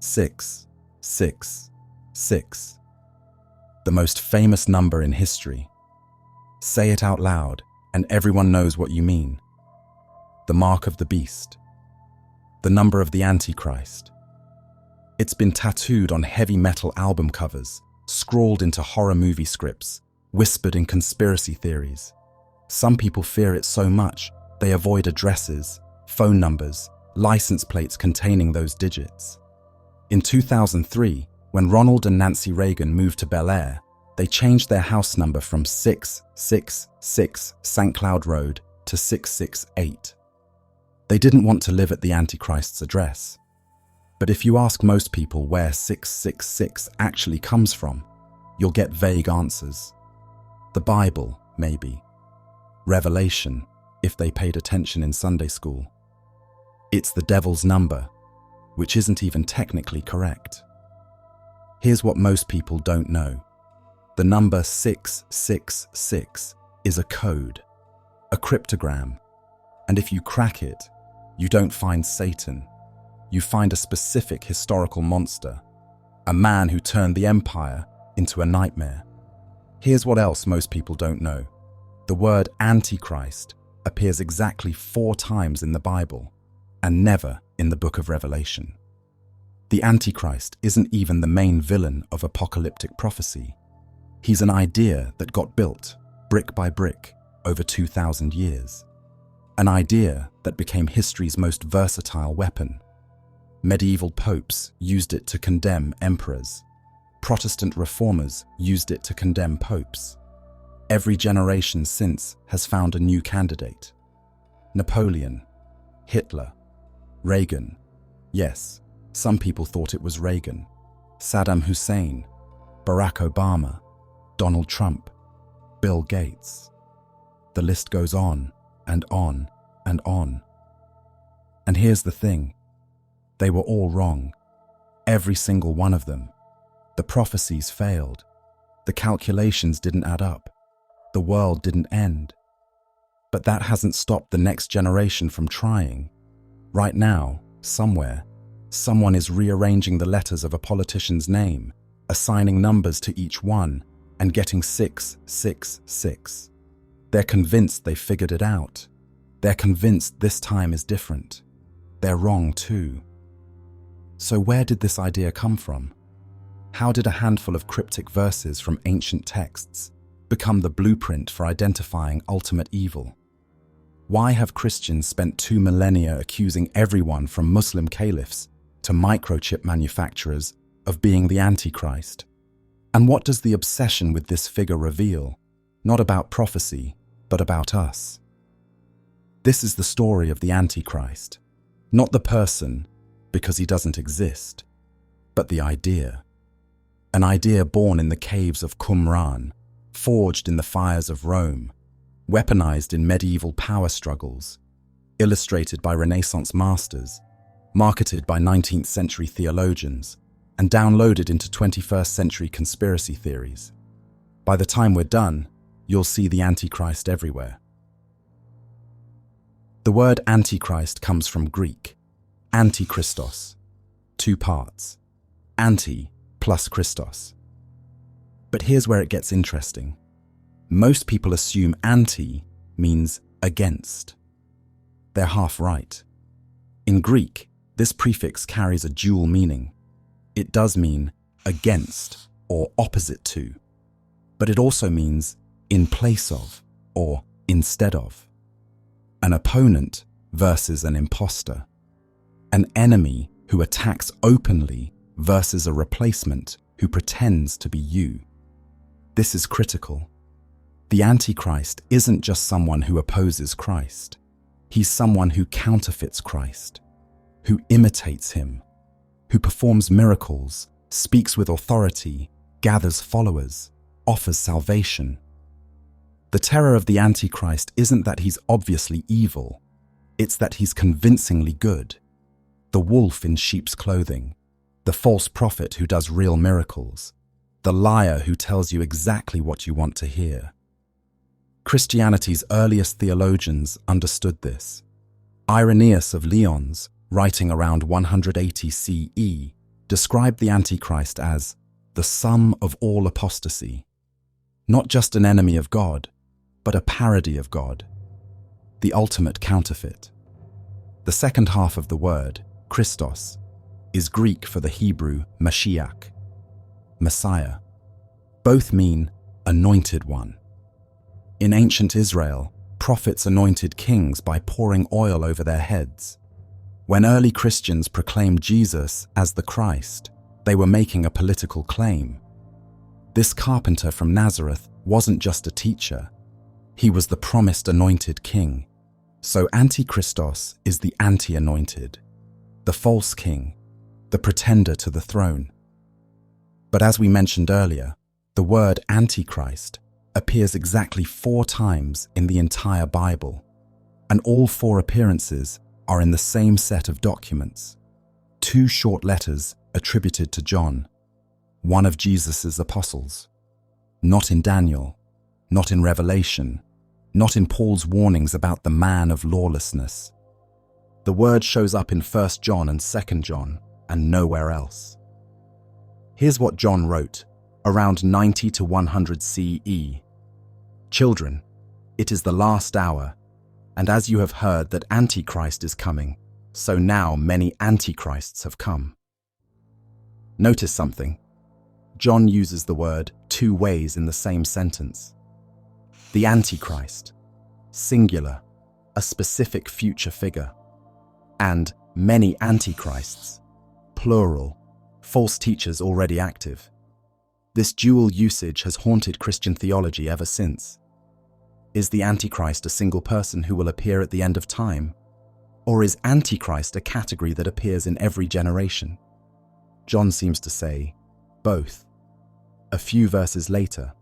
6, 6, 6. The most famous number in history. Say it out loud, and everyone knows what you mean. The mark of the beast. The number of the Antichrist. It's been tattooed on heavy metal album covers, scrawled into horror movie scripts, whispered in conspiracy theories. Some people fear it so much, they avoid addresses, phone numbers, license plates containing those digits. In 2003, when Ronald and Nancy Reagan moved to Bel Air, they changed their house number from 666 St. Cloud Road to 668. They didn't want to live at the Antichrist's address. But if you ask most people where 666 actually comes from, you'll get vague answers. The Bible, maybe. Revelation, if they paid attention in Sunday school. It's the devil's number, which isn't even technically correct. Here's what most people don't know. The number 666 is a code, a cryptogram, and if you crack it, you don't find Satan. You find a specific historical monster, a man who turned the empire into a nightmare. Here's what else most people don't know. The word Antichrist appears exactly 4 times in the Bible, and never in the book of Revelation. The Antichrist isn't even the main villain of apocalyptic prophecy. He's an idea that got built, brick by brick, over 2,000 years. An idea that became history's most versatile weapon. Medieval popes used it to condemn emperors. Protestant reformers used it to condemn popes. Every generation since has found a new candidate. Napoleon, Hitler, Reagan. Yes, some people thought it was Reagan. Saddam Hussein, Barack Obama, Donald Trump, Bill Gates. The list goes on and on and on. And here's the thing. They were all wrong. Every single one of them. The prophecies failed. The calculations didn't add up. The world didn't end. But that hasn't stopped the next generation from trying. Right now, somewhere, someone is rearranging the letters of a politician's name, assigning numbers to each one, and getting 666. They're convinced they figured it out. They're convinced this time is different. They're wrong too. So where did this idea come from? How did a handful of cryptic verses from ancient texts become the blueprint for identifying ultimate evil? Why have Christians spent 2 millennia accusing everyone from Muslim caliphs to microchip manufacturers of being the Antichrist? And what does the obsession with this figure reveal? Not about prophecy, but about us. This is the story of the Antichrist, not the person, because he doesn't exist, but the idea. An idea born in the caves of Qumran, forged in the fires of Rome, weaponized in medieval power struggles, illustrated by Renaissance masters, marketed by 19th century theologians, and downloaded into 21st century conspiracy theories. By the time we're done, you'll see the Antichrist everywhere. The word Antichrist comes from Greek, Antichristos, 2 parts, anti plus Christos. But here's where it gets interesting. Most people assume anti means against. They're half right. In Greek, this prefix carries a dual meaning. It does mean against or opposite to, but it also means in place of or instead of. An opponent versus an imposter. An enemy who attacks openly versus a replacement who pretends to be you. This is critical. The Antichrist isn't just someone who opposes Christ. He's someone who counterfeits Christ, who imitates him, who performs miracles, speaks with authority, gathers followers, offers salvation. The terror of the Antichrist isn't that he's obviously evil, it's that he's convincingly good. The wolf in sheep's clothing, the false prophet who does real miracles, the liar who tells you exactly what you want to hear. Christianity's earliest theologians understood this. Irenaeus of Lyons, writing around 180 CE, described the Antichrist as the sum of all apostasy, not just an enemy of God, but a parody of God, the ultimate counterfeit. The second half of the word, Christos, is Greek for the Hebrew Mashiach, Messiah. Both mean anointed one. In ancient Israel, prophets anointed kings by pouring oil over their heads. When early Christians proclaimed Jesus as the Christ, they were making a political claim. This carpenter from Nazareth wasn't just a teacher. He was the promised anointed king. So Antichristos is the anti-anointed, the false king, the pretender to the throne. But as we mentioned earlier, the word Antichrist appears exactly 4 times in the entire Bible, and all 4 appearances are in the same set of documents. 2 short letters attributed to John, one of Jesus' apostles. Not in Daniel, not in Revelation, not in Paul's warnings about the man of lawlessness. The word shows up in 1 John and 2 John, and nowhere else. Here's what John wrote, around 90 to 100 CE. Children, it is the last hour, and as you have heard that Antichrist is coming, so now many Antichrists have come. Notice something. John uses the word 2 ways in the same sentence. The Antichrist, singular, a specific future figure, and many Antichrists, plural, false teachers already active. This dual usage has haunted Christian theology ever since. Is the Antichrist a single person who will appear at the end of time? Or is Antichrist a category that appears in every generation? John seems to say, both. A few verses later,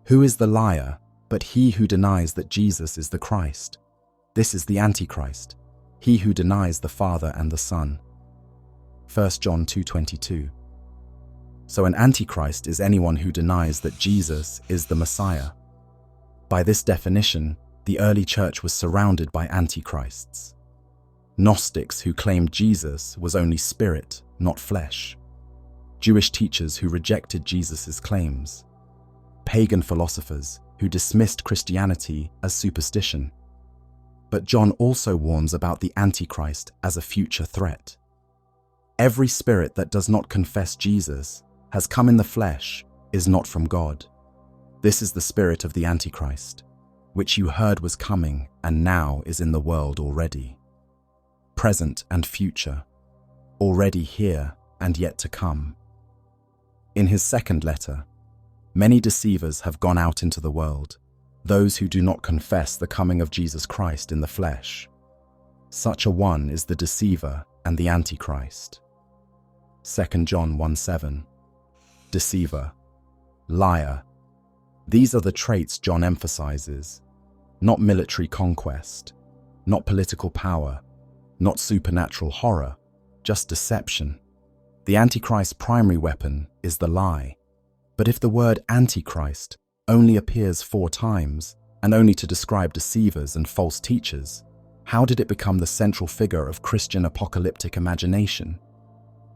who is the liar but he who denies that Jesus is the Christ? This is the Antichrist, he who denies the Father and the Son. 1 John 2:22. So an Antichrist is anyone who denies that Jesus is the Messiah. By this definition, the early church was surrounded by Antichrists. Gnostics who claimed Jesus was only spirit, not flesh. Jewish teachers who rejected Jesus' claims. Pagan philosophers who dismissed Christianity as superstition. But John also warns about the Antichrist as a future threat. Every spirit that does not confess Jesus, has come in the flesh, is not from God. This is the spirit of the Antichrist, which you heard was coming and now is in the world already. Present and future, already here and yet to come. In his second letter, many deceivers have gone out into the world, those who do not confess the coming of Jesus Christ in the flesh. Such a one is the deceiver and the Antichrist. 2 John 1:7. Deceiver, liar. These are the traits John emphasizes, not military conquest, not political power, not supernatural horror, just deception. The Antichrist's primary weapon is the lie. But if the word Antichrist only appears 4 times, and only to describe deceivers and false teachers, how did it become the central figure of Christian apocalyptic imagination?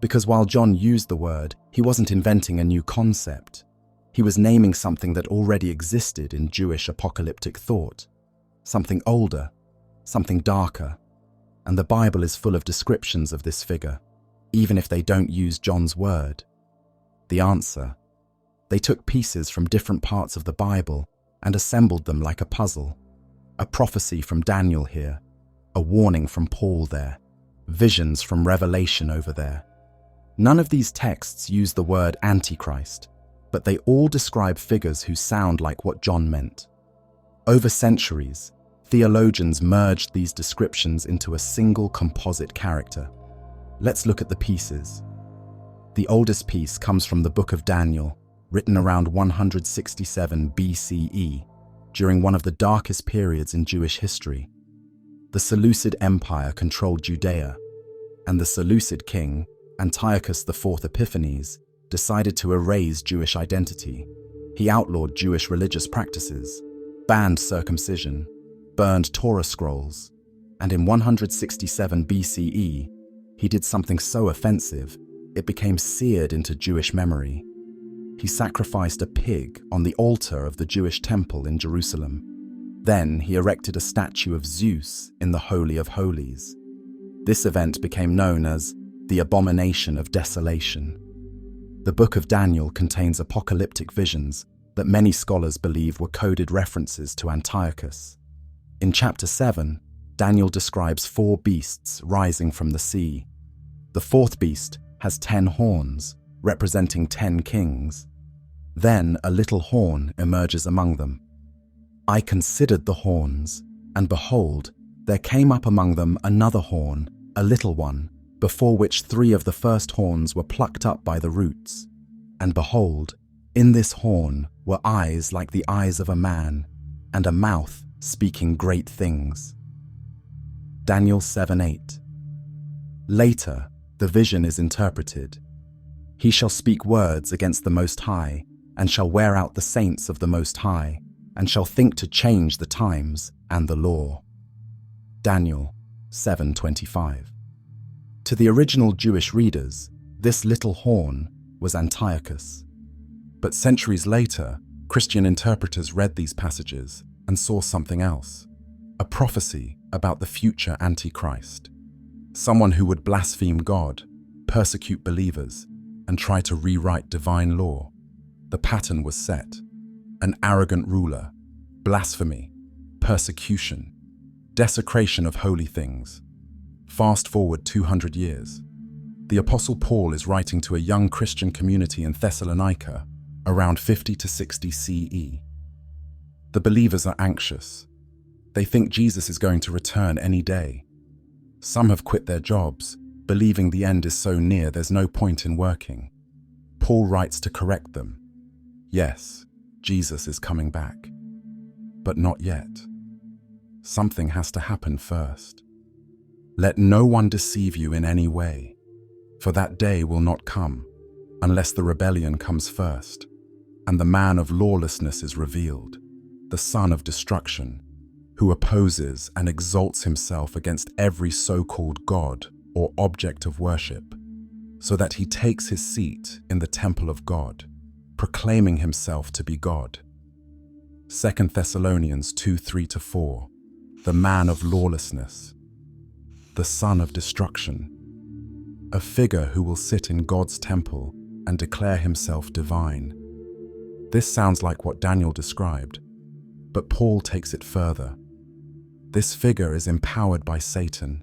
Because while John used the word, he wasn't inventing a new concept. He was naming something that already existed in Jewish apocalyptic thought. Something older, something darker. And the Bible is full of descriptions of this figure, even if they don't use John's word. The answer: they took pieces from different parts of the Bible and assembled them like a puzzle. A prophecy from Daniel here, a warning from Paul there, visions from Revelation over there. None of these texts use the word Antichrist, but they all describe figures who sound like what John meant. Over centuries, theologians merged these descriptions into a single composite character. Let's look at the pieces. The oldest piece comes from the Book of Daniel, written around 167 BCE, during one of the darkest periods in Jewish history. The Seleucid Empire controlled Judea, and the Seleucid king, Antiochus IV Epiphanes, decided to erase Jewish identity. He outlawed Jewish religious practices, banned circumcision, burned Torah scrolls, and in 167 BCE, he did something so offensive, it became seared into Jewish memory. He sacrificed a pig on the altar of the Jewish temple in Jerusalem. Then he erected a statue of Zeus in the Holy of Holies. This event became known as the Abomination of Desolation. The Book of Daniel contains apocalyptic visions that many scholars believe were coded references to Antiochus. In chapter 7, Daniel describes 4 beasts rising from the sea. The 4th beast has 10 horns, representing 10 kings. Then a little horn emerges among them. I considered the horns, and behold, there came up among them another horn, a little one, before which 3 of the first horns were plucked up by the roots. And behold, in this horn were eyes like the eyes of a man, and a mouth speaking great things. Daniel 7:8. Later, the vision is interpreted. He shall speak words against the Most High, and shall wear out the saints of the Most High, and shall think to change the times and the law. Daniel 7:25. To the original Jewish readers, this little horn was Antiochus. But centuries later, Christian interpreters read these passages and saw something else, a prophecy about the future Antichrist, someone who would blaspheme God, persecute believers, and try to rewrite divine law. The pattern was set: an arrogant ruler, blasphemy, persecution, desecration of holy things. Fast forward 200 years. The Apostle Paul is writing to a young Christian community in Thessalonica around 50 to 60 CE. The believers are anxious. They think Jesus is going to return any day. Some have quit their jobs, believing the end is so near there's no point in working. Paul writes to correct them. Yes, Jesus is coming back, but not yet. Something has to happen first. Let no one deceive you in any way, for that day will not come unless the rebellion comes first, and the man of lawlessness is revealed, the son of destruction, who opposes and exalts himself against every so-called God or object of worship, so that he takes his seat in the temple of God, proclaiming himself to be God. 2 Thessalonians 2:3-4. The man of lawlessness, the son of destruction, a figure who will sit in God's temple and declare himself divine. This sounds like what Daniel described, but Paul takes it further. This figure is empowered by Satan.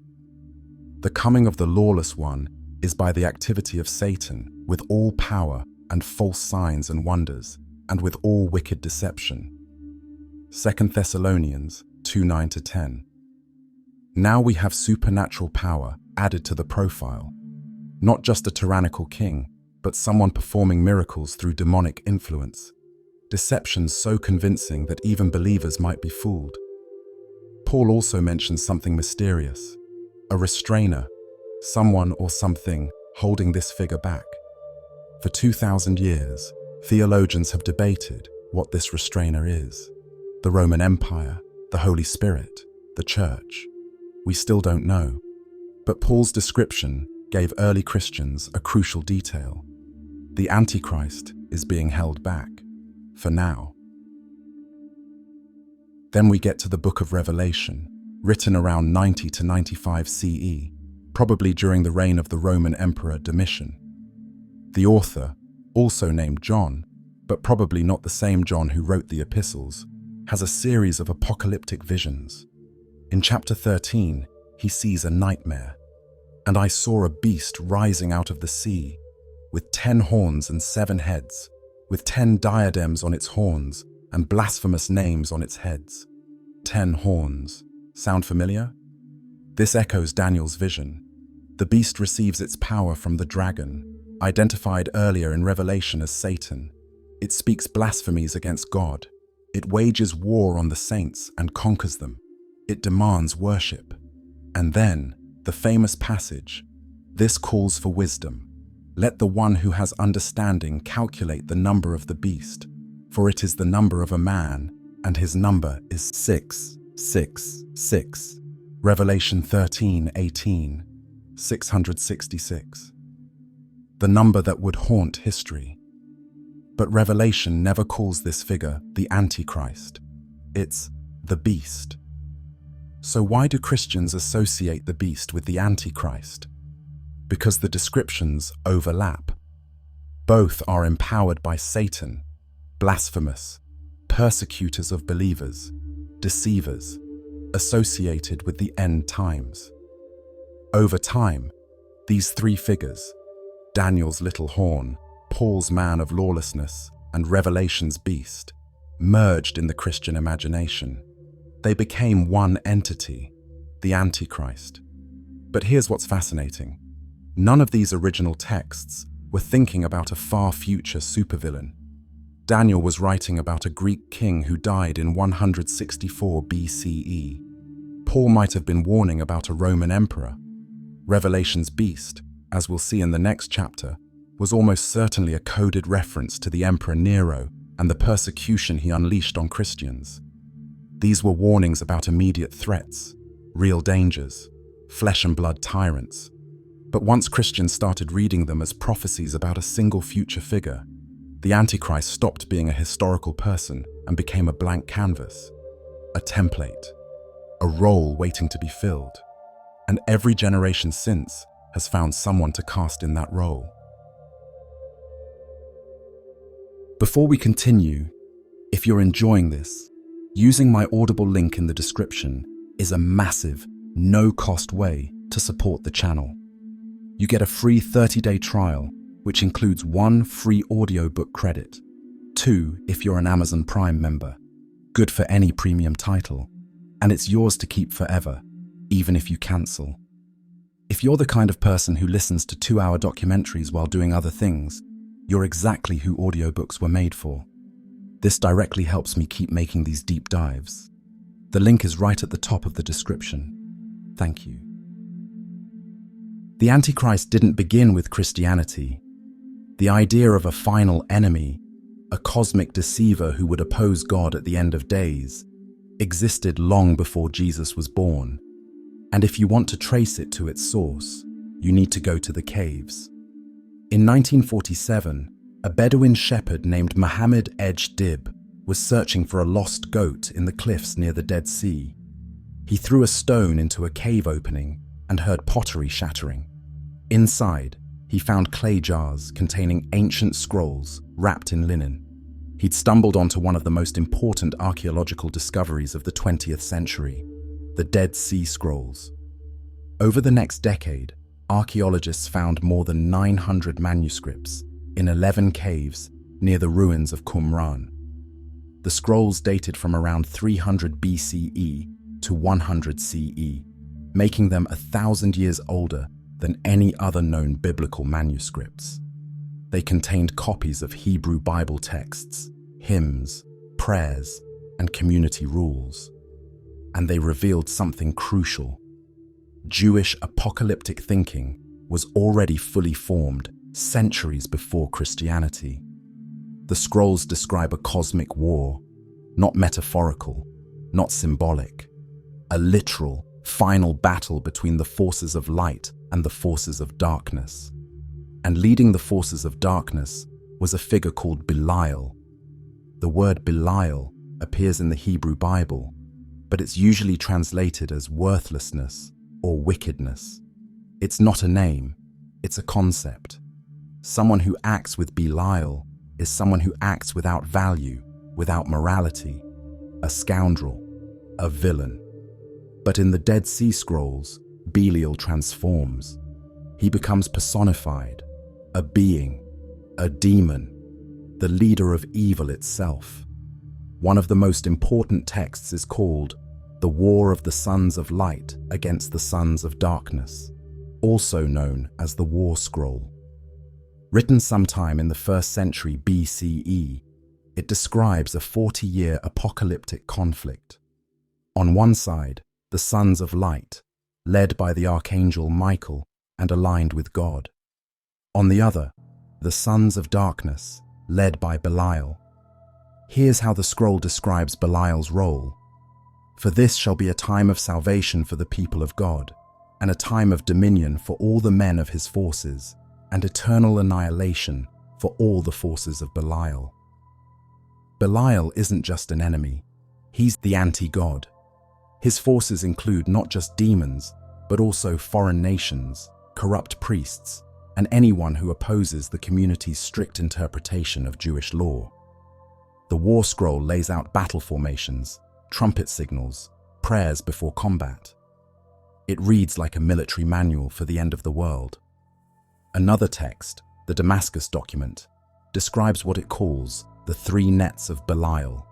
The coming of the lawless one is by the activity of Satan with all power and false signs and wonders, and with all wicked deception. 2 Thessalonians 2:9-10. Now we have supernatural power added to the profile. Not just a tyrannical king, but someone performing miracles through demonic influence. Deception so convincing that even believers might be fooled. Paul also mentions something mysterious, a restrainer, someone or something holding this figure back. For 2,000 years, theologians have debated what this restrainer is. The Roman Empire, the Holy Spirit, the Church. We still don't know. But Paul's description gave early Christians a crucial detail. The Antichrist is being held back, for now. Then we get to the Book of Revelation, written around 90 to 95 CE, probably during the reign of the Roman Emperor Domitian. The author, also named John, but probably not the same John who wrote the epistles, has a series of apocalyptic visions. In chapter 13, he sees a nightmare. And I saw a beast rising out of the sea, with 10 horns and 7 heads, with 10 diadems on its horns and blasphemous names on its heads. 10 horns. Sound familiar? This echoes Daniel's vision. The beast receives its power from the dragon, identified earlier in Revelation as Satan. It speaks blasphemies against God. It wages war on the saints and conquers them. It demands worship. And then, the famous passage, this calls for wisdom. Let the one who has understanding calculate the number of the beast, for it is the number of a man, and his number is 666. Revelation 13:18, 666. the number that would haunt history. But Revelation never calls this figure the Antichrist. It's the beast. So why do Christians associate the beast with the Antichrist? Because the descriptions overlap. Both are empowered by Satan, blasphemous, persecutors of believers, deceivers, associated with the end times. Over time, these three figures, Daniel's little horn, Paul's man of lawlessness, and Revelation's beast, merged in the Christian imagination. They became one entity, the Antichrist. But here's what's fascinating. None of these original texts were thinking about a far future supervillain. Daniel was writing about a Greek king who died in 164 BCE. Paul might have been warning about a Roman emperor. Revelation's beast, as we'll see in the next chapter, was almost certainly a coded reference to the Emperor Nero and the persecution he unleashed on Christians. These were warnings about immediate threats, real dangers, flesh and blood tyrants. But once Christians started reading them as prophecies about a single future figure, the Antichrist stopped being a historical person and became a blank canvas, a template, a role waiting to be filled. And every generation since has found someone to cast in that role. Before we continue, if you're enjoying this, using my Audible link in the description is a massive, no-cost way to support the channel. You get a free 30-day trial, which includes 1 free audiobook credit, 2 if you're an Amazon Prime member, good for any premium title, and it's yours to keep forever, even if you cancel. If you're the kind of person who listens to 2-hour documentaries while doing other things, you're exactly who audiobooks were made for. This directly helps me keep making these deep dives. The link is right at the top of the description. Thank you. The Antichrist didn't begin with Christianity. The idea of a final enemy, a cosmic deceiver who would oppose God at the end of days, existed long before Jesus was born. And if you want to trace it to its source, you need to go to the caves. In 1947, a Bedouin shepherd named Mohammed Dib was searching for a lost goat in the cliffs near the Dead Sea. He threw a stone into a cave opening and heard pottery shattering. Inside, he found clay jars containing ancient scrolls wrapped in linen. He'd stumbled onto one of the most important archaeological discoveries of the 20th century, the Dead Sea Scrolls. Over the next decade, archaeologists found more than 900 manuscripts in 11 caves near the ruins of Qumran. The scrolls dated from around 300 BCE to 100 CE, making them 1,000 years older than any other known biblical manuscripts. They contained copies of Hebrew Bible texts, hymns, prayers, and community rules. And they revealed something crucial. Jewish apocalyptic thinking was already fully formed centuries before Christianity. The scrolls describe a cosmic war, not metaphorical, not symbolic, a literal, final battle between the forces of light and the forces of darkness. And leading the forces of darkness was a figure called Belial. The word Belial appears in the Hebrew Bible, but it's usually translated as worthlessness or wickedness. It's not a name, it's a concept. Someone who acts with Belial is someone who acts without value, without morality, a scoundrel, a villain. But in the Dead Sea Scrolls, Belial transforms. He becomes personified, a being, a demon, the leader of evil itself. One of the most important texts is called The War of the Sons of Light Against the Sons of Darkness, also known as the War Scroll. Written sometime in the 1st century BCE, it describes a 40-year apocalyptic conflict. On one side, the Sons of Light, led by the Archangel Michael and aligned with God. On the other, the Sons of Darkness, led by Belial. Here's how the scroll describes Belial's role. For this shall be a time of salvation for the people of God, and a time of dominion for all the men of his forces, and eternal annihilation for all the forces of Belial. Belial isn't just an enemy, he's the anti-god. His forces include not just demons, but also foreign nations, corrupt priests, and anyone who opposes the community's strict interpretation of Jewish law. The War Scroll lays out battle formations, trumpet signals, prayers before combat. It reads like a military manual for the end of the world. Another text, the Damascus document, describes what it calls the three nets of Belial: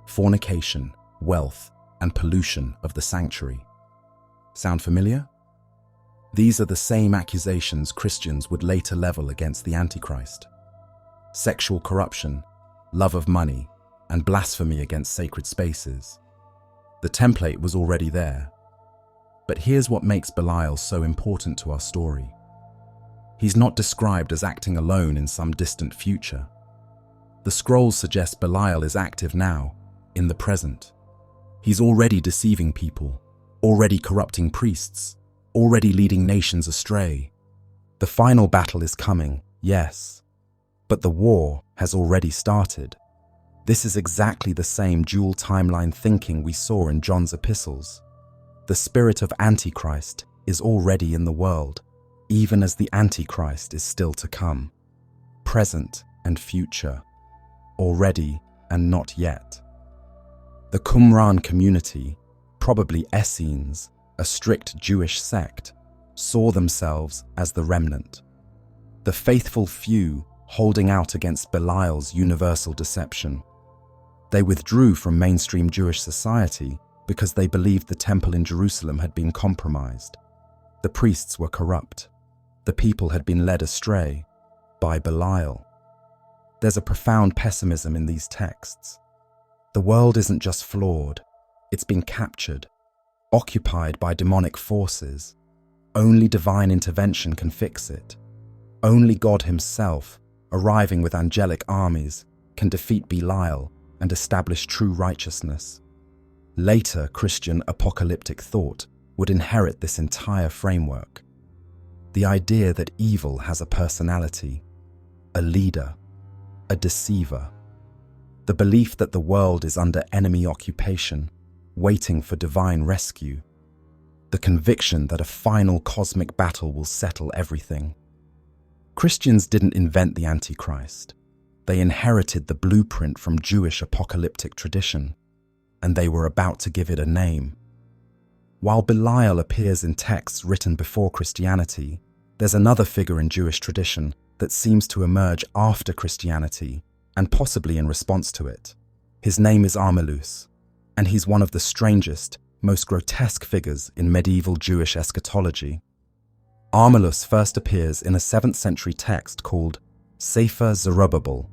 fornication, wealth, and pollution of the sanctuary. Sound familiar? These are the same accusations Christians would later level against the Antichrist. Sexual corruption, love of money, and blasphemy against sacred spaces. The template was already there. But here's what makes Belial so important to our story. He's not described as acting alone in some distant future. The scrolls suggest Belial is active now, in the present. He's already deceiving people, already corrupting priests, already leading nations astray. The final battle is coming, yes, but the war has already started. This is exactly the same dual timeline thinking we saw in John's epistles. The spirit of Antichrist is already in the world, even as the Antichrist is still to come. Present and future, already and not yet. The Qumran community, probably Essenes, a strict Jewish sect, saw themselves as the remnant. The faithful few holding out against Belial's universal deception. They withdrew from mainstream Jewish society because they believed the temple in Jerusalem had been compromised. The priests were corrupt. The people had been led astray by Belial. There's a profound pessimism in these texts. The world isn't just flawed, it's been captured, occupied by demonic forces. Only divine intervention can fix it. Only God himself, arriving with angelic armies, can defeat Belial and establish true righteousness. Later, Christian apocalyptic thought would inherit this entire framework. The idea that evil has a personality, a leader, a deceiver. The belief that the world is under enemy occupation, waiting for divine rescue. The conviction that a final cosmic battle will settle everything. Christians didn't invent the Antichrist. They inherited the blueprint from Jewish apocalyptic tradition, and they were about to give it a name. While Belial appears in texts written before Christianity, there's another figure in Jewish tradition that seems to emerge after Christianity and possibly in response to it. His name is Armilus, and he's one of the strangest, most grotesque figures in medieval Jewish eschatology. Armilus first appears in a 7th century text called Sefer Zerubbabel,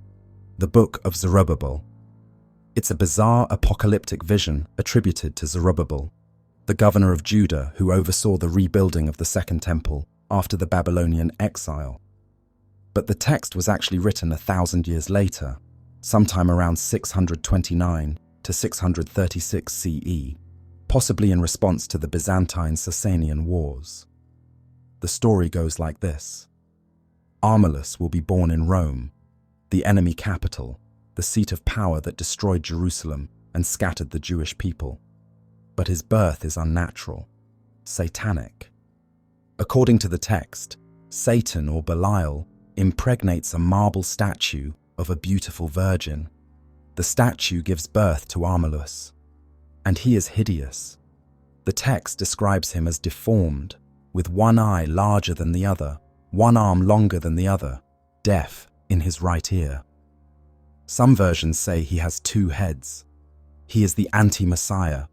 the Book of Zerubbabel. It's a bizarre apocalyptic vision attributed to Zerubbabel, the governor of Judah who oversaw the rebuilding of the Second Temple after the Babylonian exile. But the text was actually written 1,000 years later, sometime around 629 to 636 CE, possibly in response to the Byzantine-Sasanian Wars. The story goes like this. Armilus will be born in Rome, the enemy capital, the seat of power that destroyed Jerusalem and scattered the Jewish people. But his birth is unnatural, satanic. According to the text, Satan or Belial impregnates a marble statue of a beautiful virgin. The statue gives birth to Armilus, and he is hideous. The text describes him as deformed, with one eye larger than the other, one arm longer than the other, deaf in his right ear. Some versions say he has 2 heads. He is the anti-Messiah,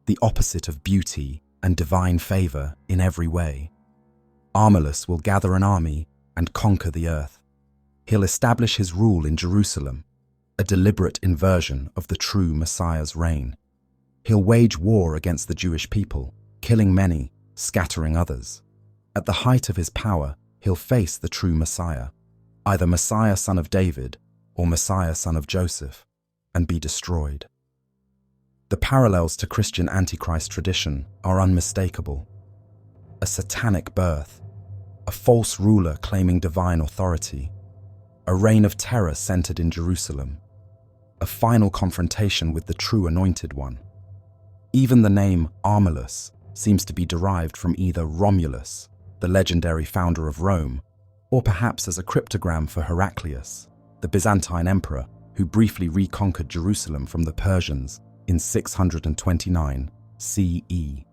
the opposite of beauty and divine favor in every way. Armilus will gather an army and conquer the earth. He'll establish his rule in Jerusalem, a deliberate inversion of the true Messiah's reign. He'll wage war against the Jewish people, killing many, scattering others. At the height of his power, he'll face the true Messiah, either Messiah son of David or Messiah son of Joseph, and be destroyed. The parallels to Christian Antichrist tradition are unmistakable. A satanic birth, a false ruler claiming divine authority, a reign of terror centered in Jerusalem, a final confrontation with the true anointed one. Even the name Armilus seems to be derived from either Romulus, the legendary founder of Rome, or perhaps as a cryptogram for Heraclius, the Byzantine emperor who briefly reconquered Jerusalem from the Persians in 629 CE.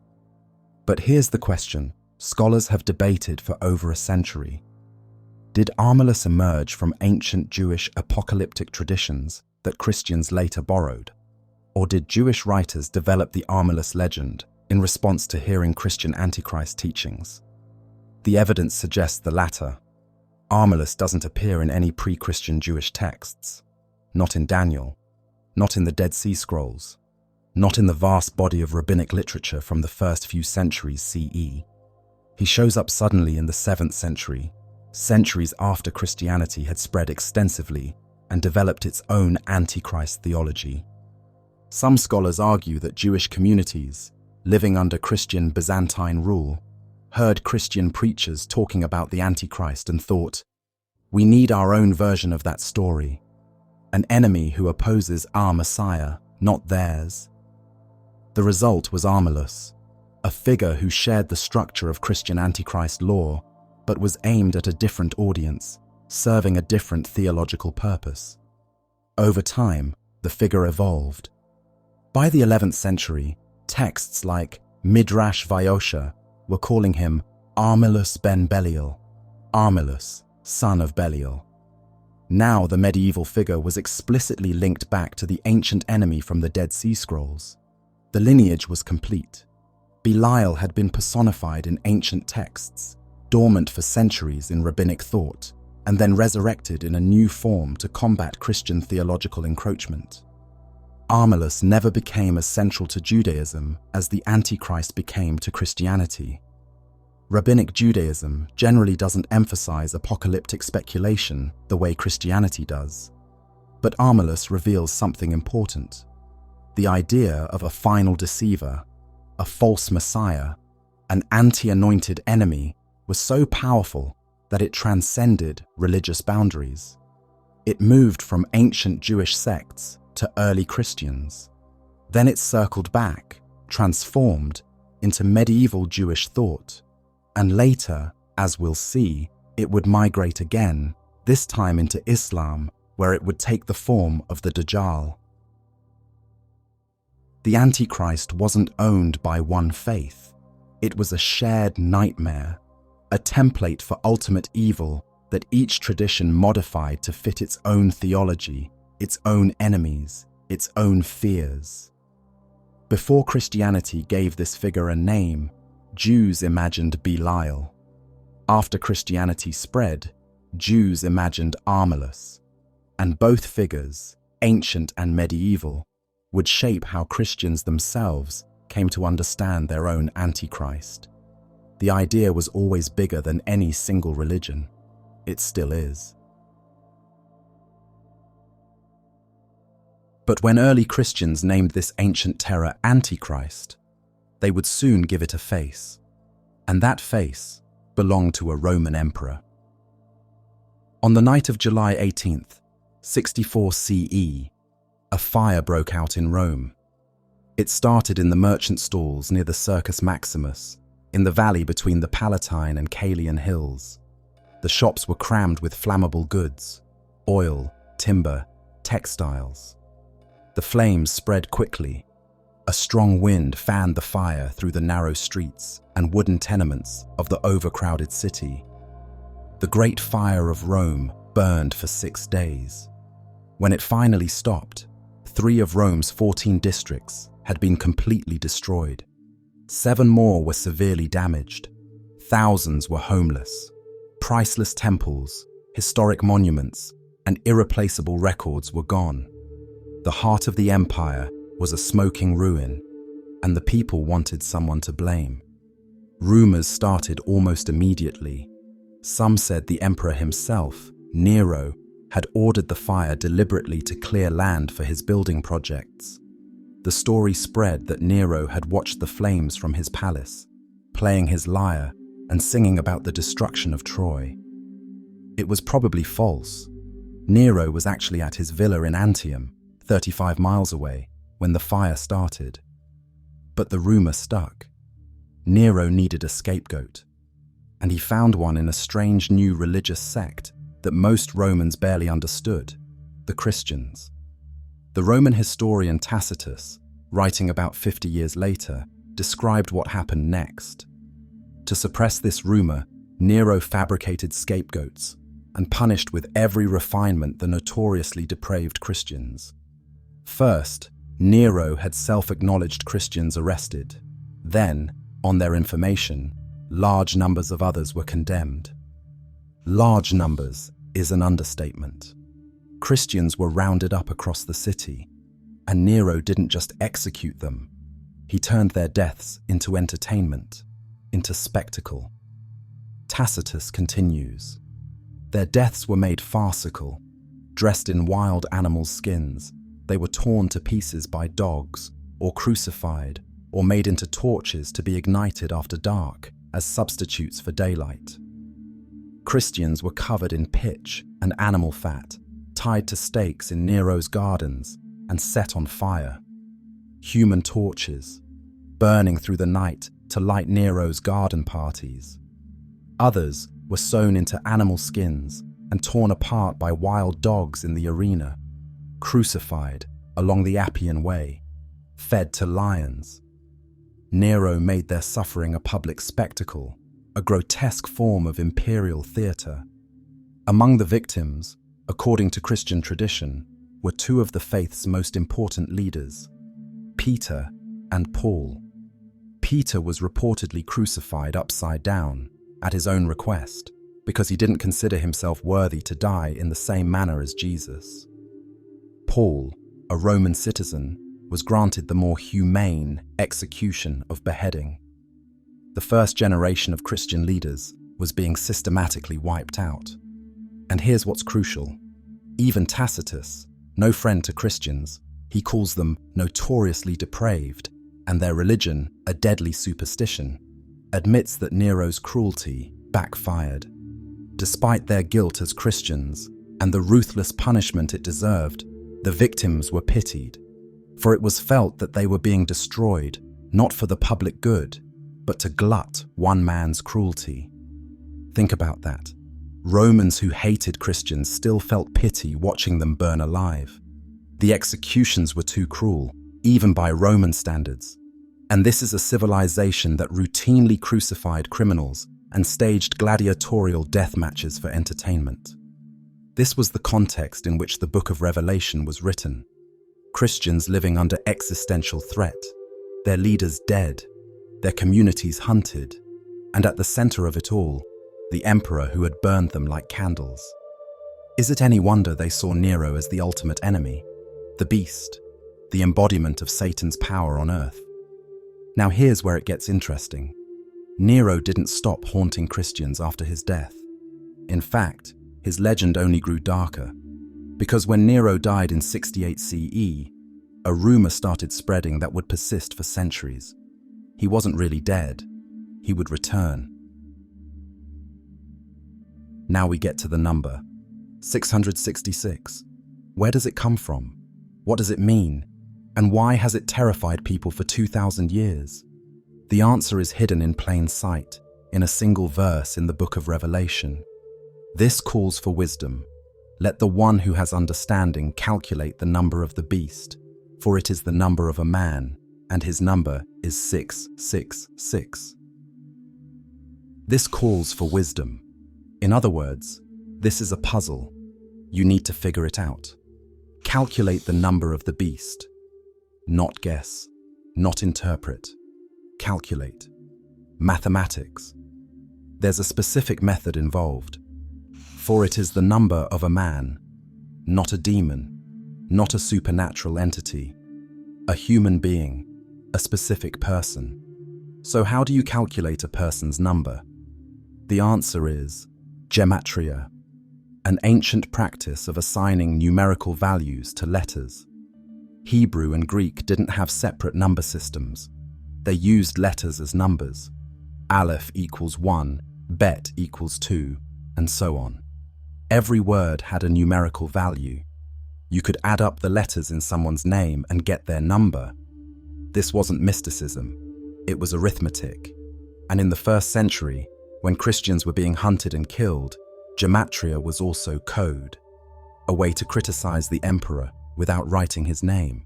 But here's the question scholars have debated for over a century. Did Armilus emerge from ancient Jewish apocalyptic traditions that Christians later borrowed? Or did Jewish writers develop the Armilus legend in response to hearing Christian Antichrist teachings? The evidence suggests the latter. Armilus doesn't appear in any pre-Christian Jewish texts. Not in Daniel, not in the Dead Sea Scrolls, not in the vast body of rabbinic literature from the first few centuries CE. He shows up suddenly in the 7th century, centuries after Christianity had spread extensively and developed its own Antichrist theology. Some scholars argue that Jewish communities, living under Christian Byzantine rule, heard Christian preachers talking about the Antichrist and thought, "We need our own version of that story. An enemy who opposes our Messiah, not theirs." The result was Armilus, a figure who shared the structure of Christian Antichrist lore, but was aimed at a different audience, serving a different theological purpose. Over time, the figure evolved. By the 11th century, texts like Midrash Vayosha were calling him Armilus ben Belial, Armilus, son of Belial. Now the medieval figure was explicitly linked back to the ancient enemy from the Dead Sea Scrolls. The lineage was complete. Belial had been personified in ancient texts, dormant for centuries in rabbinic thought, and then resurrected in a new form to combat Christian theological encroachment. Armilus never became as central to Judaism as the Antichrist became to Christianity. Rabbinic Judaism generally doesn't emphasize apocalyptic speculation the way Christianity does. But Armilus reveals something important. The idea of a final deceiver, a false messiah, an anti-anointed enemy was so powerful that it transcended religious boundaries. It moved from ancient Jewish sects to early Christians. Then it circled back, transformed into medieval Jewish thought, and later, as we'll see, it would migrate again, this time into Islam, where it would take the form of the Dajjal. The Antichrist wasn't owned by one faith. It was a shared nightmare, a template for ultimate evil that each tradition modified to fit its own theology, its own enemies, its own fears. Before Christianity gave this figure a name, Jews imagined Belial. After Christianity spread, Jews imagined Armilus. And both figures, ancient and medieval, would shape how Christians themselves came to understand their own Antichrist. The idea was always bigger than any single religion. It still is. But when early Christians named this ancient terror Antichrist, they would soon give it a face. And that face belonged to a Roman emperor. On the night of July 18th, 64 CE, a fire broke out in Rome. It started in the merchant stalls near the Circus Maximus, in the valley between the Palatine and Caelian hills. The shops were crammed with flammable goods, oil, timber, textiles. The flames spread quickly. A strong wind fanned the fire through the narrow streets and wooden tenements of the overcrowded city. The Great Fire of Rome burned for 6 days. When it finally stopped, 3 of Rome's 14 districts had been completely destroyed. 7 more were severely damaged. Thousands were homeless. Priceless temples, historic monuments, and irreplaceable records were gone. The heart of the empire was a smoking ruin, and the people wanted someone to blame. Rumors started almost immediately. Some said the emperor himself, Nero, had ordered the fire deliberately to clear land for his building projects. The story spread that Nero had watched the flames from his palace, playing his lyre and singing about the destruction of Troy. It was probably false. Nero was actually at his villa in Antium, 35 miles away, when the fire started. But the rumor stuck. Nero needed a scapegoat, and he found one in a strange new religious sect that most Romans barely understood, the Christians. The Roman historian Tacitus, writing about 50 years later, described what happened next. To suppress this rumor, Nero fabricated scapegoats and punished with every refinement the notoriously depraved Christians. First, Nero had self-acknowledged Christians arrested. Then, on their information, large numbers of others were condemned. Large numbers is an understatement. Christians were rounded up across the city, and Nero didn't just execute them. He turned their deaths into entertainment, into spectacle. Tacitus continues, "Their deaths were made farcical. Dressed in wild animals' skins, they were torn to pieces by dogs, or crucified, or made into torches to be ignited after dark as substitutes for daylight. Christians were covered in pitch and animal fat, tied to stakes in Nero's gardens and set on fire. Human torches, burning through the night to light Nero's garden parties. Others were sewn into animal skins and torn apart by wild dogs in the arena, crucified along the Appian Way, fed to lions. Nero made their suffering a public spectacle, a grotesque form of imperial theatre. Among the victims, according to Christian tradition, were two of the faith's most important leaders, Peter and Paul. Peter was reportedly crucified upside down, at his own request, because he didn't consider himself worthy to die in the same manner as Jesus. Paul, a Roman citizen, was granted the more humane execution of beheading. The first generation of Christian leaders was being systematically wiped out. And here's what's crucial. Even Tacitus, no friend to Christians, he calls them notoriously depraved and their religion a deadly superstition, admits that Nero's cruelty backfired. Despite their guilt as Christians and the ruthless punishment it deserved, the victims were pitied, for it was felt that they were being destroyed not for the public good, but to glut one man's cruelty. Think about that. Romans who hated Christians still felt pity watching them burn alive. The executions were too cruel, even by Roman standards. And this is a civilization that routinely crucified criminals and staged gladiatorial death matches for entertainment. This was the context in which the Book of Revelation was written. Christians living under existential threat, their leaders dead, their communities hunted, and at the center of it all, the emperor who had burned them like candles. Is it any wonder they saw Nero as the ultimate enemy, the beast, the embodiment of Satan's power on earth? Now here's where it gets interesting. Nero didn't stop haunting Christians after his death. In fact, his legend only grew darker, because when Nero died in 68 CE, a rumor started spreading that would persist for centuries. He wasn't really dead. He would return. Now we get to the number, 666. Where does it come from? What does it mean? And why has it terrified people for 2,000 years? The answer is hidden in plain sight, in a single verse in the Book of Revelation. This calls for wisdom. Let the one who has understanding calculate the number of the beast, for it is the number of a man, and his number is 666. This calls for wisdom. In other words, this is a puzzle. You need to figure it out. Calculate the number of the beast. Not guess, not interpret. Calculate. Mathematics. There's a specific method involved. For it is the number of a man, not a demon, not a supernatural entity, a human being, a specific person. So how do you calculate a person's number? The answer is gematria, an ancient practice of assigning numerical values to letters. Hebrew and Greek didn't have separate number systems. They used letters as numbers. Aleph equals 1, Bet equals 2, and so on. Every word had a numerical value. You could add up the letters in someone's name and get their number. This wasn't mysticism, it was arithmetic. And in the 1st century, when Christians were being hunted and killed, gematria was also code, a way to criticize the emperor without writing his name.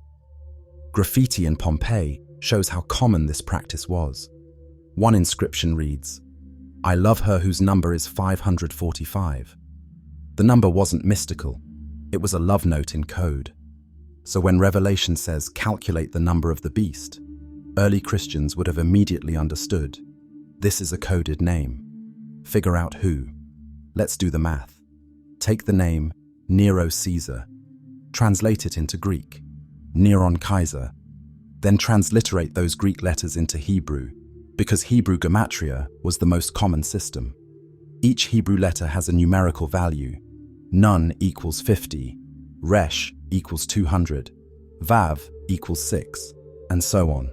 Graffiti in Pompeii shows how common this practice was. One inscription reads, "I love her whose number is 545. The number wasn't mystical, it was a love note in code. So when Revelation says, "Calculate the number of the beast," early Christians would have immediately understood, this is a coded name. Figure out who. Let's do the math. Take the name Nero Caesar, translate it into Greek, Neron Kaiser, then transliterate those Greek letters into Hebrew, because Hebrew gematria was the most common system. Each Hebrew letter has a numerical value. Nun equals 50, Resh equals 200, Vav equals 6, and so on.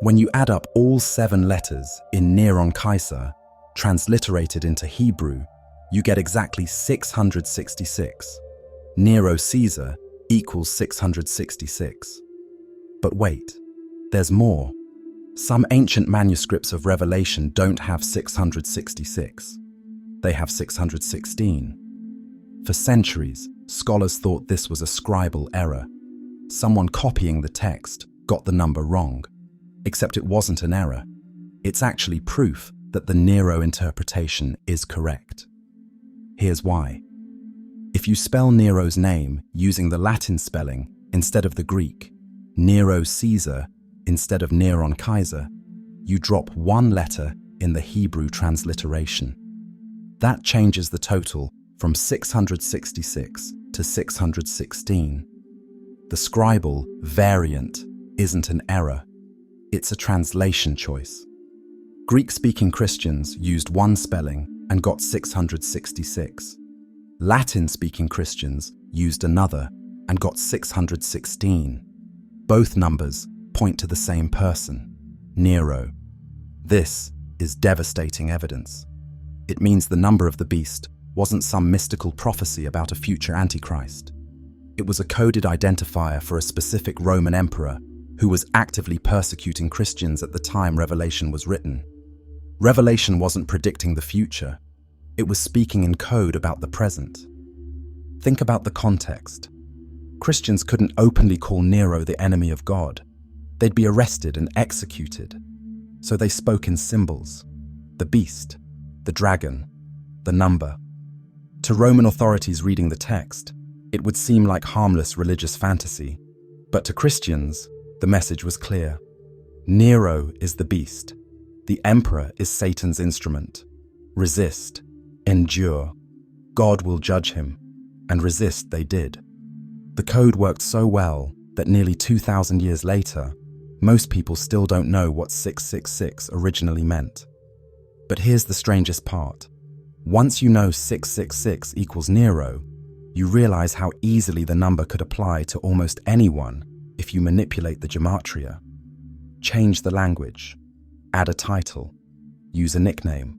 When you add up all 7 letters in Neron Kaiser, transliterated into Hebrew, you get exactly 666. Nero Caesar equals 666. But wait, there's more. Some ancient manuscripts of Revelation don't have 666. They have 616. For centuries, scholars thought this was a scribal error. Someone copying the text got the number wrong. Except it wasn't an error. It's actually proof that the Nero interpretation is correct. Here's why. If you spell Nero's name using the Latin spelling instead of the Greek, Nero Caesar instead of Neron Kaiser, you drop 1 letter in the Hebrew transliteration. That changes the total from 666 to 616. The scribal variant isn't an error, it's a translation choice. Greek-speaking Christians used one spelling and got 666. Latin-speaking Christians used another and got 616. Both numbers point to the same person, Nero. This is devastating evidence. It means the number of the beast wasn't some mystical prophecy about a future Antichrist. It was a coded identifier for a specific Roman emperor who was actively persecuting Christians at the time Revelation was written. Revelation wasn't predicting the future. It was speaking in code about the present. Think about the context. Christians couldn't openly call Nero the enemy of God. They'd be arrested and executed. So they spoke in symbols. The beast, the dragon, the number. To Roman authorities reading the text, it would seem like harmless religious fantasy. But to Christians, the message was clear. Nero is the beast. The emperor is Satan's instrument. Resist, endure. God will judge him. And resist they did. The code worked so well that nearly 2,000 years later, most people still don't know what 666 originally meant. But here's the strangest part. Once you know 666 equals Nero, you realize how easily the number could apply to almost anyone if you manipulate the gematria. Change the language, add a title, use a nickname.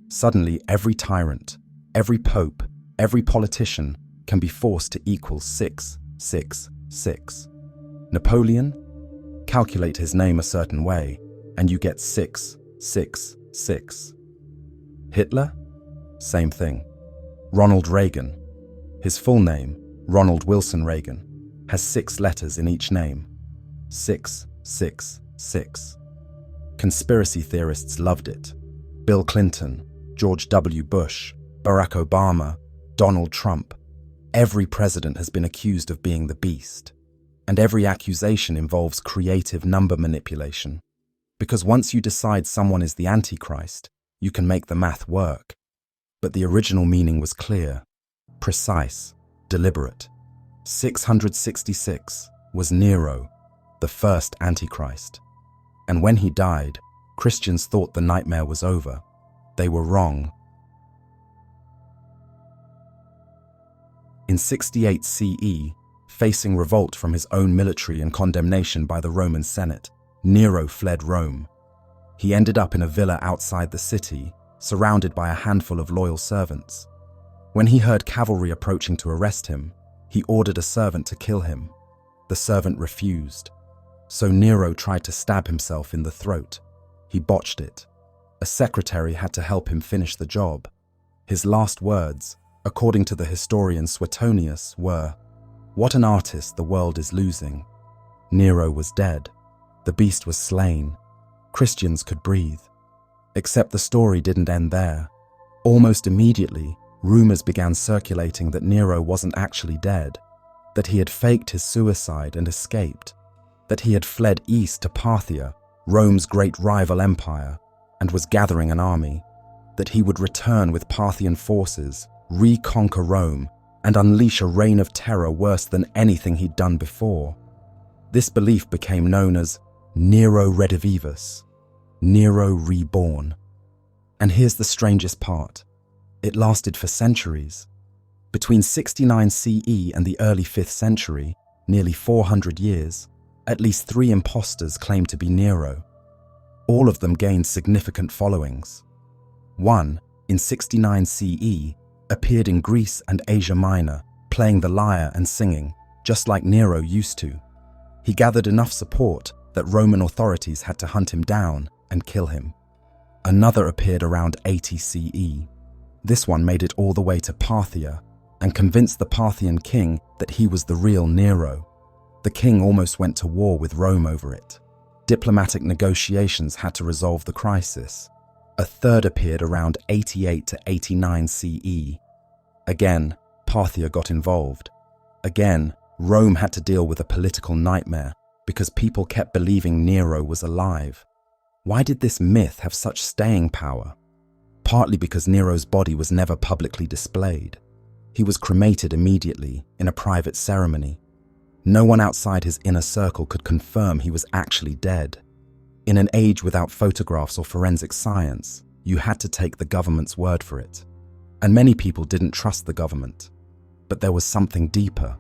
Suddenly, every tyrant, every pope, every politician can be forced to equal 666. Napoleon? Calculate his name a certain way, and you get 666. Hitler? Same thing. Ronald Reagan? His full name, Ronald Wilson Reagan, has 6 letters in each name. 666. Conspiracy theorists loved it. Bill Clinton, George W. Bush, Barack Obama, Donald Trump. Every president has been accused of being the beast. And every accusation involves creative number manipulation. Because once you decide someone is the Antichrist, you can make the math work. But the original meaning was clear, precise, deliberate. 666 was Nero, the first Antichrist. And when he died, Christians thought the nightmare was over. They were wrong. In 68 CE, facing revolt from his own military and condemnation by the Roman Senate, Nero fled Rome. He ended up in a villa outside the city, surrounded by a handful of loyal servants. When he heard cavalry approaching to arrest him, he ordered a servant to kill him. The servant refused, so Nero tried to stab himself in the throat. He botched it. A secretary had to help him finish the job. His last words, according to the historian Suetonius, were, "What an artist the world is losing." Nero was dead. The beast was slain. Christians could breathe. Except the story didn't end there. Almost immediately, rumors began circulating that Nero wasn't actually dead, that he had faked his suicide and escaped, that he had fled east to Parthia, Rome's great rival empire, and was gathering an army, that he would return with Parthian forces, reconquer Rome, and unleash a reign of terror worse than anything he'd done before. This belief became known as Nero redivivus, Nero reborn. And here's the strangest part. It lasted for centuries. Between 69 CE and the early 5th century, nearly 400 years, at least 3 impostors claimed to be Nero. All of them gained significant followings. One, in 69 CE, appeared in Greece and Asia Minor, playing the lyre and singing, just like Nero used to. He gathered enough support that Roman authorities had to hunt him down and kill him. Another appeared around 80 CE. This one made it all the way to Parthia and convinced the Parthian king that he was the real Nero. The king almost went to war with Rome over it. Diplomatic negotiations had to resolve the crisis. A third appeared around 88 to 89 CE. Again, Parthia got involved. Again, Rome had to deal with a political nightmare because people kept believing Nero was alive. Why did this myth have such staying power? Partly because Nero's body was never publicly displayed. He was cremated immediately in a private ceremony. No one outside his inner circle could confirm he was actually dead. In an age without photographs or forensic science, you had to take the government's word for it. And many people didn't trust the government. But there was something deeper.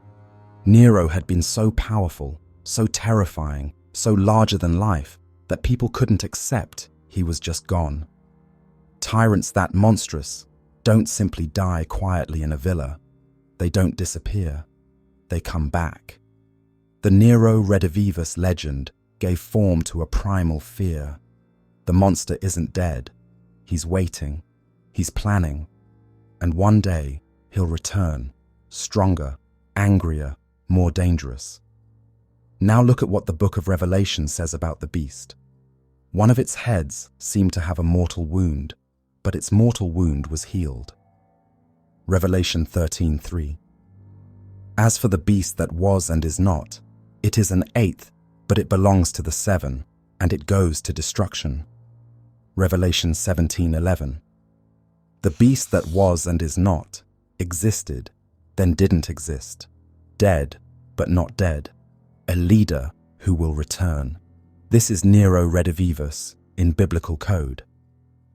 Nero had been so powerful, so terrifying, so larger than life, that people couldn't accept he was just gone. Tyrants that monstrous don't simply die quietly in a villa. They don't disappear. They come back. The Nero redivivus legend gave form to a primal fear. The monster isn't dead. He's waiting. He's planning. And one day, he'll return, stronger, angrier, more dangerous. Now look at what the book of Revelation says about the beast. One of its heads seemed to have a mortal wound, but its mortal wound was healed. Revelation 13:3. As for the beast that was and is not, it is an eighth, but it belongs to the 7, and it goes to destruction. Revelation 17:11. The beast that was and is not existed, then didn't exist. Dead, but not dead. A leader who will return. This is Nero redivivus in biblical code.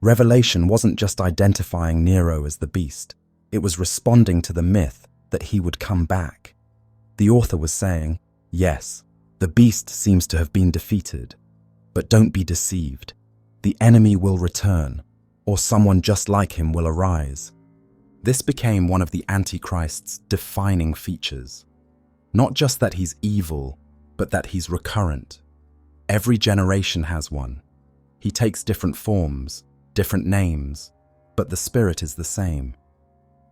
Revelation wasn't just identifying Nero as the beast. It was responding to the myth that he would come back. The author was saying, yes, the beast seems to have been defeated, but don't be deceived. The enemy will return, or someone just like him will arise. This became one of the Antichrist's defining features. Not just that he's evil, but that he's recurrent. Every generation has one. He takes different forms, different names, but the spirit is the same.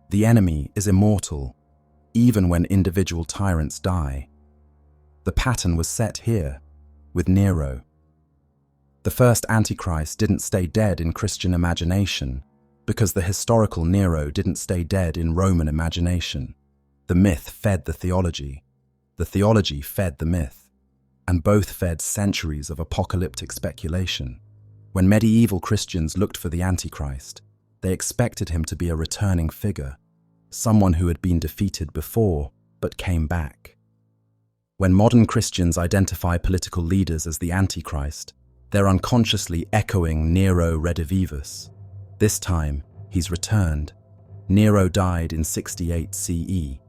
The enemy is immortal, even when individual tyrants die. The pattern was set here, with Nero. The first Antichrist didn't stay dead in Christian imagination, because the historical Nero didn't stay dead in Roman imagination. The myth fed the theology fed the myth, and both fed centuries of apocalyptic speculation. When medieval Christians looked for the Antichrist, they expected him to be a returning figure, someone who had been defeated before but came back. When modern Christians identify political leaders as the Antichrist, they're unconsciously echoing Nero redivivus. This time, he's returned. Nero died in 68 CE,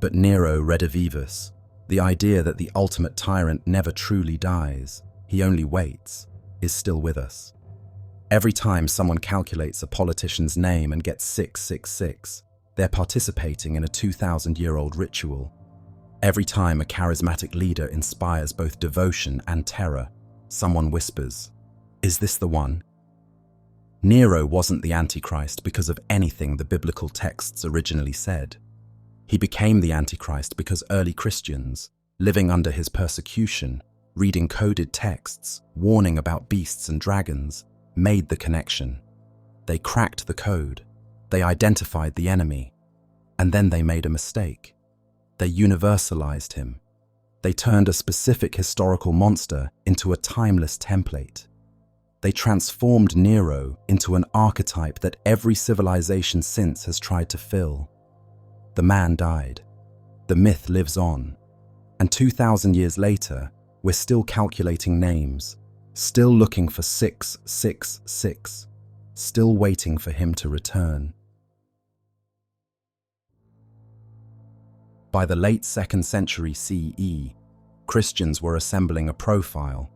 but Nero redivivus, the idea that the ultimate tyrant never truly dies, he only waits, is still with us. Every time someone calculates a politician's name and gets 666, they're participating in a 2,000-year-old ritual. Every time a charismatic leader inspires both devotion and terror, someone whispers, "Is this the one?" Nero wasn't the Antichrist because of anything the biblical texts originally said. He became the Antichrist because early Christians, living under his persecution, reading coded texts, warning about beasts and dragons, made the connection. They cracked the code, they identified the enemy, and then they made a mistake. They universalized him. They turned a specific historical monster into a timeless template. They transformed Nero into an archetype that every civilization since has tried to fill. The man died. The myth lives on. And 2,000 years later, we're still calculating names, still looking for 666, still waiting for him to return. By the late 2nd century CE, Christians were assembling a profile.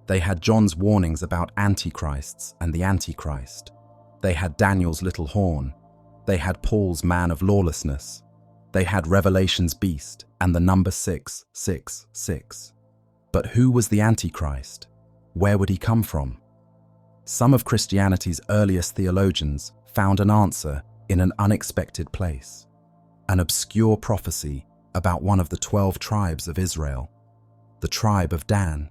They had John's warnings about antichrists and the Antichrist. They had Daniel's little horn. They had Paul's man of lawlessness. They had Revelation's beast and the number 666. But who was the Antichrist? Where would he come from? Some of Christianity's earliest theologians found an answer in an unexpected place. An obscure prophecy about one of the 12 tribes of Israel, the tribe of Dan.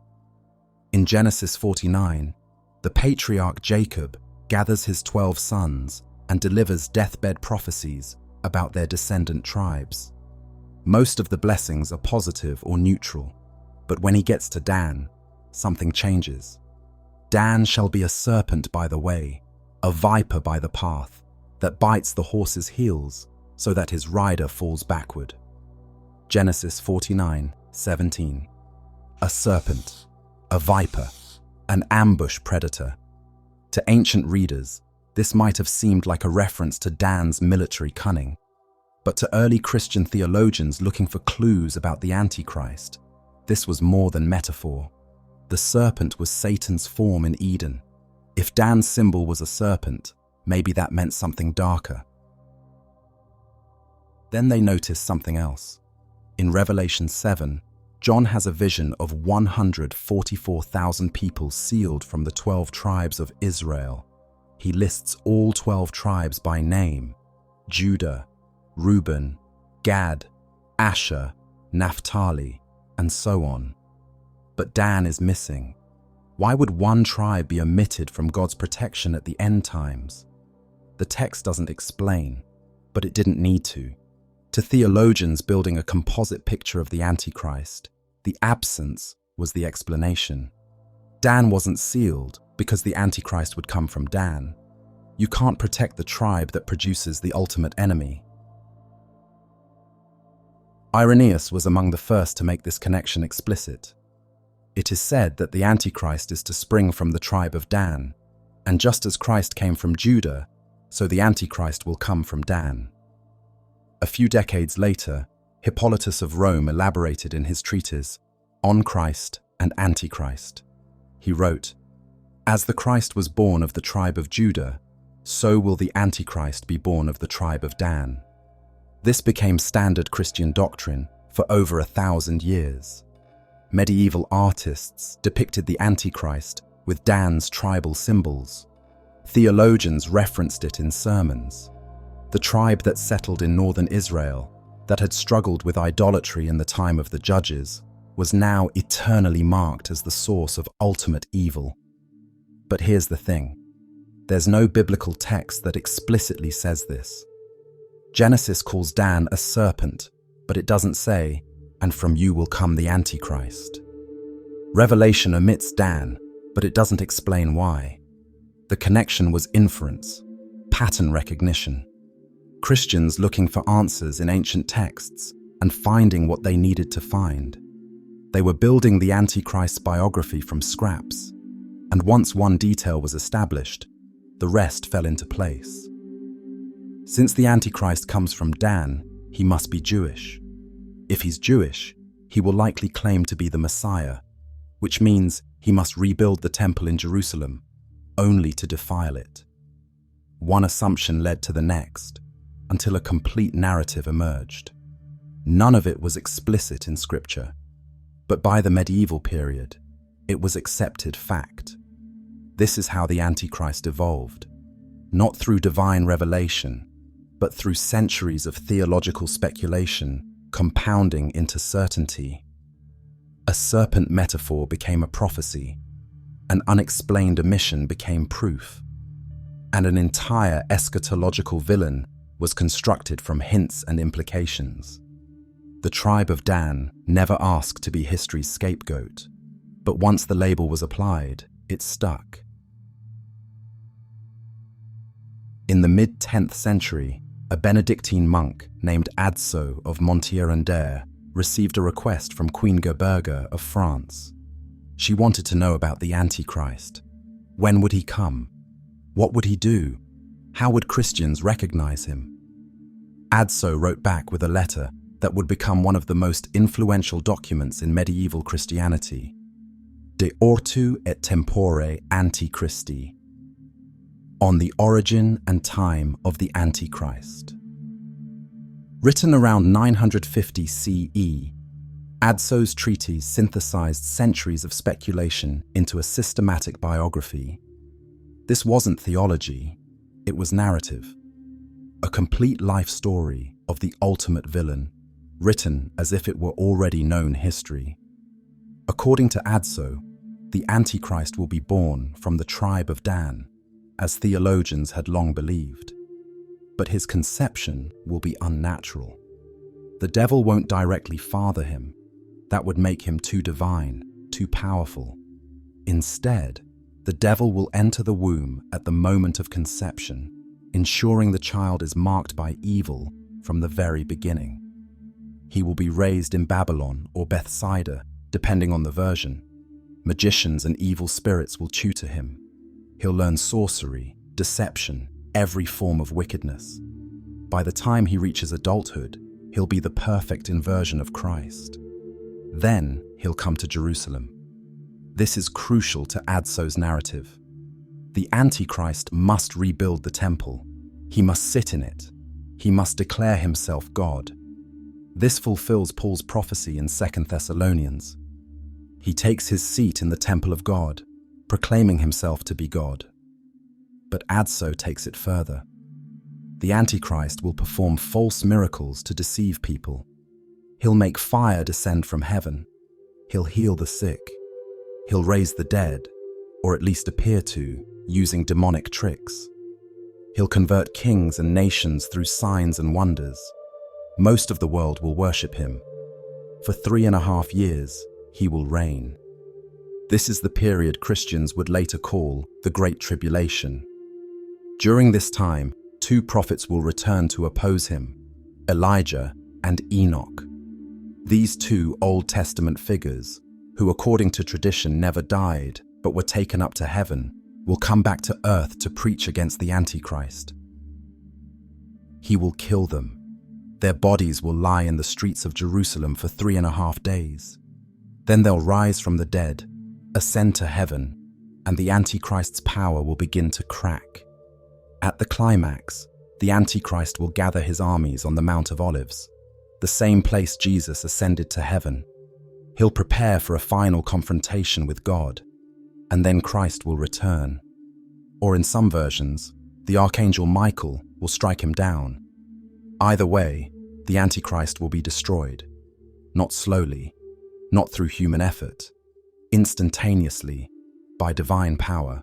In Genesis 49, the patriarch Jacob gathers his 12 sons and delivers deathbed prophecies about their descendant tribes. Most of the blessings are positive or neutral, but when he gets to Dan, something changes. Dan shall be a serpent by the way, a viper by the path, that bites the horse's heels so that his rider falls backward. Genesis 49:17. A serpent, a viper, an ambush predator. To ancient readers, this might have seemed like a reference to Dan's military cunning, but to early Christian theologians looking for clues about the Antichrist, this was more than metaphor. The serpent was Satan's form in Eden. If Dan's symbol was a serpent, maybe that meant something darker. Then they noticed something else. In Revelation 7, John has a vision of 144,000 people sealed from the 12 tribes of Israel. He lists all 12 tribes by name: Judah, Reuben, Gad, Asher, Naphtali, and so on. But Dan is missing. Why would one tribe be omitted from God's protection at the end times? The text doesn't explain, but it didn't need to. To theologians building a composite picture of the Antichrist, the absence was the explanation. Dan wasn't sealed because the Antichrist would come from Dan. You can't protect the tribe that produces the ultimate enemy. Irenaeus was among the first to make this connection explicit. It is said that the Antichrist is to spring from the tribe of Dan, and just as Christ came from Judah, so the Antichrist will come from Dan. A few decades later, Hippolytus of Rome elaborated in his treatise, On Christ and Antichrist. He wrote, "As the Christ was born of the tribe of Judah, so will the Antichrist be born of the tribe of Dan." This became standard Christian doctrine for over 1,000 years. Medieval artists depicted the Antichrist with Dan's tribal symbols. Theologians referenced it in sermons. The tribe that settled in northern Israel, that had struggled with idolatry in the time of the Judges, was now eternally marked as the source of ultimate evil. But here's the thing. There's no biblical text that explicitly says this. Genesis calls Dan a serpent, but it doesn't say, "And from you will come the Antichrist." Revelation omits Dan, but it doesn't explain why. The connection was inference, pattern recognition. Christians looking for answers in ancient texts and finding what they needed to find. They were building the Antichrist's biography from scraps, and once one detail was established, the rest fell into place. Since the Antichrist comes from Dan, he must be Jewish. If he's Jewish, he will likely claim to be the Messiah, which means he must rebuild the temple in Jerusalem, only to defile it. One assumption led to the next, until a complete narrative emerged. None of it was explicit in Scripture, but by the medieval period, it was accepted fact. This is how the Antichrist evolved, not through divine revelation, but through centuries of theological speculation compounding into certainty. A serpent metaphor became a prophecy, an unexplained omission became proof, and an entire eschatological villain was constructed from hints and implications. The tribe of Dan never asked to be history's scapegoat, but once the label was applied, it stuck. In the mid-10th century, a Benedictine monk named Adso of Montier-en-Der received a request from Queen Gerberga of France. She wanted to know about the Antichrist. When would he come? What would he do? How would Christians recognize him? Adso wrote back with a letter that would become one of the most influential documents in medieval Christianity, De Ortu et Tempore Antichristi, on the origin and time of the Antichrist. Written around 950 CE, Adso's treatise synthesized centuries of speculation into a systematic biography. This wasn't theology, it was narrative. A complete life story of the ultimate villain, written as if it were already known history. According to Adso, the Antichrist will be born from the tribe of Dan, as theologians had long believed. But his conception will be unnatural. The devil won't directly father him. That would make him too divine, too powerful. Instead, the devil will enter the womb at the moment of conception, ensuring the child is marked by evil from the very beginning. He will be raised in Babylon or Bethsaida, depending on the version. Magicians and evil spirits will tutor him. He'll learn sorcery, deception, every form of wickedness. By the time he reaches adulthood, he'll be the perfect inversion of Christ. Then he'll come to Jerusalem. This is crucial to Adso's narrative. The Antichrist must rebuild the temple. He must sit in it. He must declare himself God. This fulfills Paul's prophecy in 2 Thessalonians. He takes his seat in the temple of God, proclaiming himself to be God. But Adso takes it further. The Antichrist will perform false miracles to deceive people. He'll make fire descend from heaven. He'll heal the sick. He'll raise the dead, or at least appear to, using demonic tricks. He'll convert kings and nations through signs and wonders. Most of the world will worship him. For 3.5 years, he will reign. This is the period Christians would later call the Great Tribulation. During this time, 2 prophets will return to oppose him, Elijah and Enoch. These 2 Old Testament figures, who according to tradition never died but were taken up to heaven, will come back to earth to preach against the Antichrist. He will kill them. Their bodies will lie in the streets of Jerusalem for 3.5 days. Then they'll rise from the dead, ascend to heaven, and the Antichrist's power will begin to crack. At the climax, the Antichrist will gather his armies on the Mount of Olives, the same place Jesus ascended to heaven. He'll prepare for a final confrontation with God, and then Christ will return. Or in some versions, the Archangel Michael will strike him down. Either way, the Antichrist will be destroyed. Not slowly, not through human effort, instantaneously, by divine power.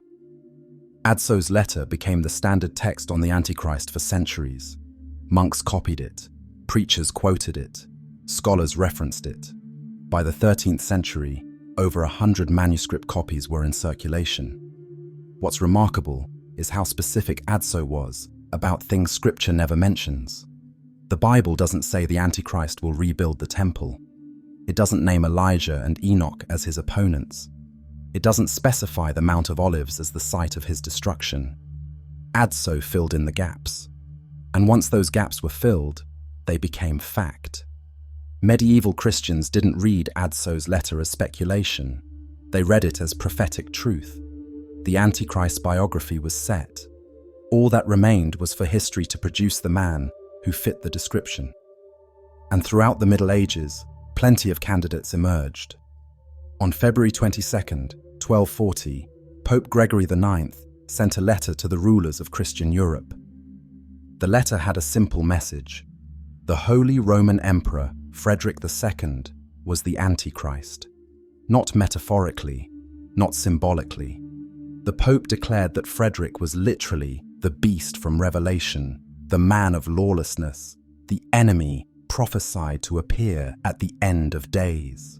Adso's letter became the standard text on the Antichrist for centuries. Monks copied it, preachers quoted it, scholars referenced it. By the 13th century, over 100 manuscript copies were in circulation. What's remarkable is how specific Adso was about things Scripture never mentions. The Bible doesn't say the Antichrist will rebuild the temple. It doesn't name Elijah and Enoch as his opponents. It doesn't specify the Mount of Olives as the site of his destruction. Adso filled in the gaps. And once those gaps were filled, they became fact. Medieval Christians didn't read Adso's letter as speculation. They read it as prophetic truth. The Antichrist biography was set. All that remained was for history to produce the man who fit the description. And throughout the Middle Ages, plenty of candidates emerged. On February 22nd, 1240, Pope Gregory IX sent a letter to the rulers of Christian Europe. The letter had a simple message. The Holy Roman Emperor, Frederick II, was the Antichrist. Not metaphorically, not symbolically. The Pope declared that Frederick was literally the beast from Revelation, the man of lawlessness, the enemy prophesied to appear at the end of days.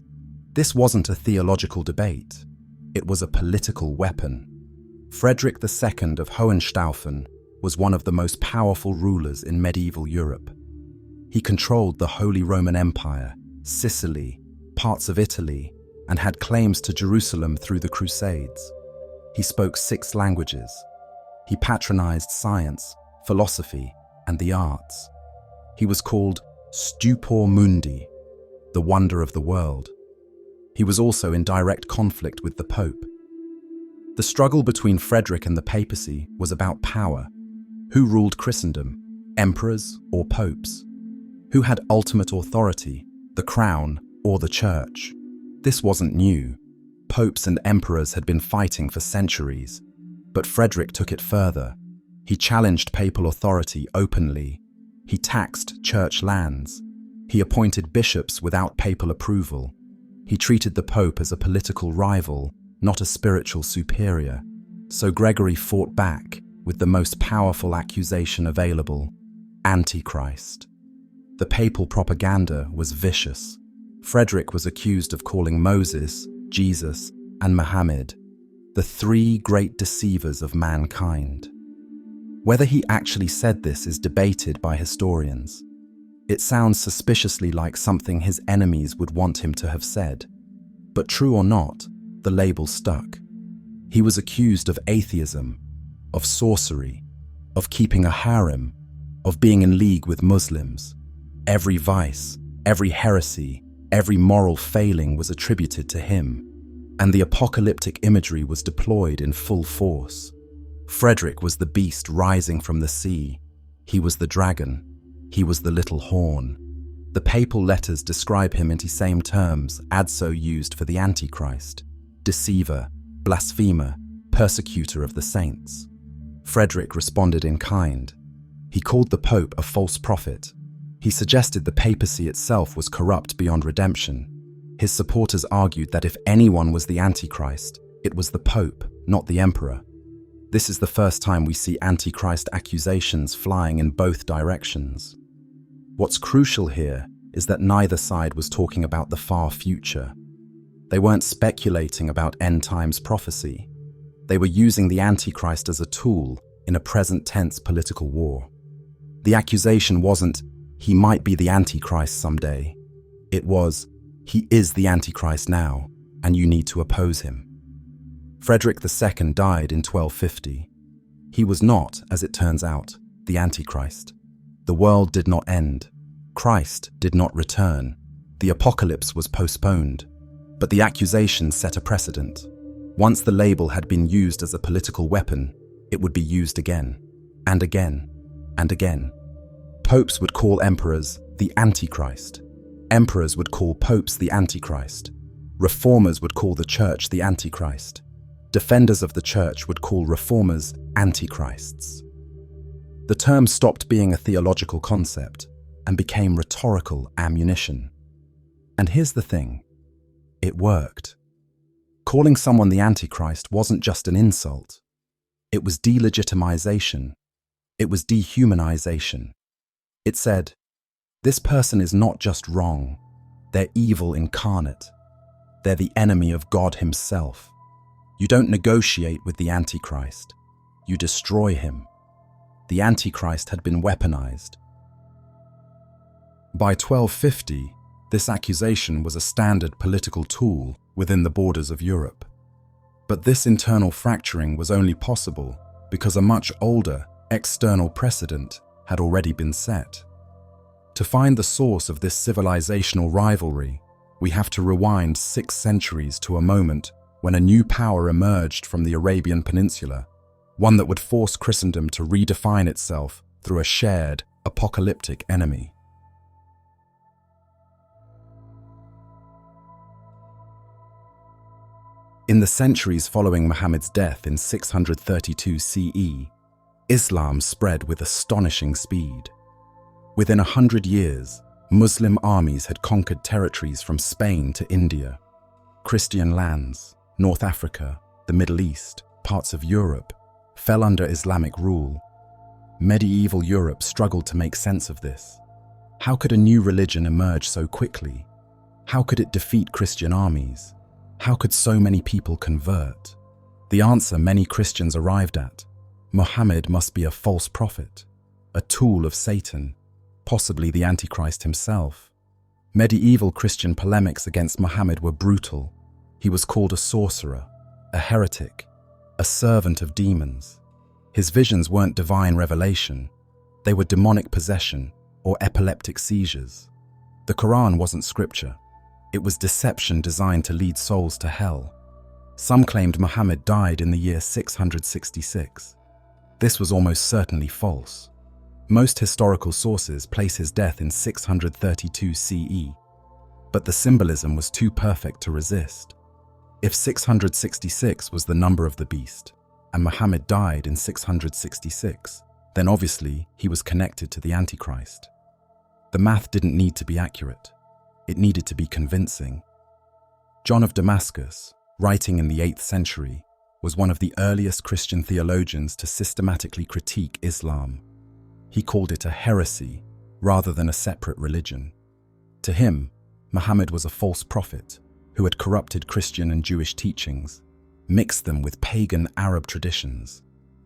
This wasn't a theological debate. It was a political weapon. Frederick II of Hohenstaufen was one of the most powerful rulers in medieval Europe. He controlled the Holy Roman Empire, Sicily, parts of Italy, and had claims to Jerusalem through the Crusades. He spoke 6 languages. He patronized science, philosophy, and the arts. He was called Stupor Mundi, the wonder of the world. He was also in direct conflict with the Pope. The struggle between Frederick and the papacy was about power. Who ruled Christendom, emperors or popes? Who had ultimate authority, the crown or the church? This wasn't new. Popes and emperors had been fighting for centuries. But Frederick took it further. He challenged papal authority openly. He taxed church lands. He appointed bishops without papal approval. He treated the Pope as a political rival, not a spiritual superior. So Gregory fought back with the most powerful accusation available: Antichrist. The papal propaganda was vicious. Frederick was accused of calling Moses, Jesus, and Muhammad the 3 great deceivers of mankind. Whether he actually said this is debated by historians. It sounds suspiciously like something his enemies would want him to have said. But true or not, the label stuck. He was accused of atheism, of sorcery, of keeping a harem, of being in league with Muslims. Every vice, every heresy, every moral failing was attributed to him, and the apocalyptic imagery was deployed in full force. Frederick was the beast rising from the sea. He was the dragon. He was the little horn. The papal letters describe him in the same terms Adso used for the Antichrist: deceiver, blasphemer, persecutor of the saints. Frederick responded in kind. He called the Pope a false prophet. He suggested the papacy itself was corrupt beyond redemption. His supporters argued that if anyone was the Antichrist, it was the Pope, not the Emperor. This is the first time we see Antichrist accusations flying in both directions. What's crucial here is that neither side was talking about the far future. They weren't speculating about end times prophecy. They were using the Antichrist as a tool in a present tense political war. The accusation wasn't, he might be the Antichrist someday. It was, he is the Antichrist now, and you need to oppose him. Frederick II died in 1250. He was not, as it turns out, the Antichrist. The world did not end. Christ did not return. The apocalypse was postponed. But the accusation set a precedent. Once the label had been used as a political weapon, it would be used again, and again, and again. Popes would call emperors the Antichrist. Emperors would call popes the Antichrist. Reformers would call the church the Antichrist. Defenders of the church would call reformers antichrists. The term stopped being a theological concept and became rhetorical ammunition. And here's the thing, it worked. Calling someone the Antichrist wasn't just an insult. It was delegitimization. It was dehumanization. It said, this person is not just wrong, they're evil incarnate. They're the enemy of God himself. You don't negotiate with the Antichrist. You destroy him. The Antichrist had been weaponized. By 1250, this accusation was a standard political tool within the borders of Europe. But this internal fracturing was only possible because a much older, external precedent had already been set. To find the source of this civilizational rivalry, we have to rewind 6 centuries to a moment when a new power emerged from the Arabian Peninsula, one that would force Christendom to redefine itself through a shared, apocalyptic enemy. In the centuries following Muhammad's death in 632 CE, Islam spread with astonishing speed. Within 100 years, Muslim armies had conquered territories from Spain to India, Christian lands, North Africa, the Middle East, parts of Europe, fell under Islamic rule. Medieval Europe struggled to make sense of this. How could a new religion emerge so quickly? How could it defeat Christian armies? How could so many people convert? The answer many Christians arrived at: Muhammad must be a false prophet, a tool of Satan, possibly the Antichrist himself. Medieval Christian polemics against Muhammad were brutal. He was called a sorcerer, a heretic, a servant of demons. His visions weren't divine revelation. They were demonic possession or epileptic seizures. The Quran wasn't scripture. It was deception designed to lead souls to hell. Some claimed Muhammad died in the year 666. This was almost certainly false. Most historical sources place his death in 632 CE, but the symbolism was too perfect to resist. If 666 was the number of the beast, and Muhammad died in 666, then obviously he was connected to the Antichrist. The math didn't need to be accurate. It needed to be convincing. John of Damascus, writing in the 8th century, was one of the earliest Christian theologians to systematically critique Islam. He called it a heresy rather than a separate religion. To him, Muhammad was a false prophet who had corrupted Christian and Jewish teachings, mixed them with pagan Arab traditions,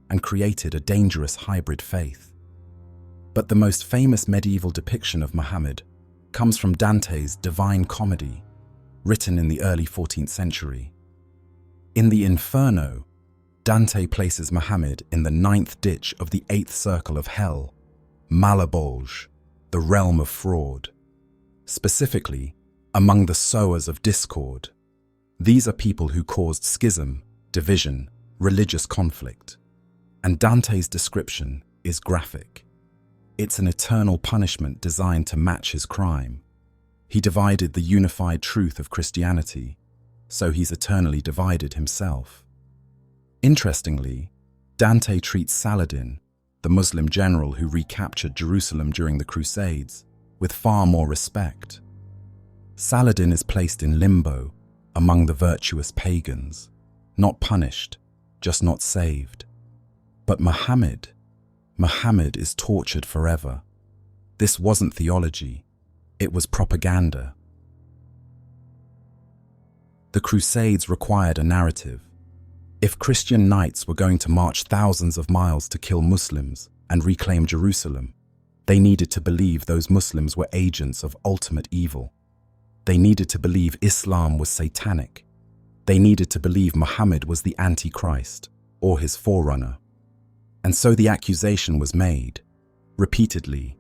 and created a dangerous hybrid faith. But the most famous medieval depiction of Muhammad comes from Dante's Divine Comedy, written in the early 14th century. In the Inferno, Dante places Muhammad in the 9th ditch of the 8th circle of hell, Malabauge, the realm of fraud. Specifically, among the sowers of discord. These are people who caused schism, division, religious conflict. And Dante's description is graphic. It's an eternal punishment designed to match his crime. He divided the unified truth of Christianity, so he's eternally divided himself. Interestingly, Dante treats Saladin, the Muslim general who recaptured Jerusalem during the Crusades, with far more respect. Saladin is placed in limbo among the virtuous pagans, not punished, just not saved. But Muhammad is tortured forever. This wasn't theology, it was propaganda. The Crusades required a narrative. If Christian knights were going to march thousands of miles to kill Muslims and reclaim Jerusalem, they needed to believe those Muslims were agents of ultimate evil. They needed to believe Islam was satanic. They needed to believe Muhammad was the Antichrist or his forerunner. And so the accusation was made, repeatedly,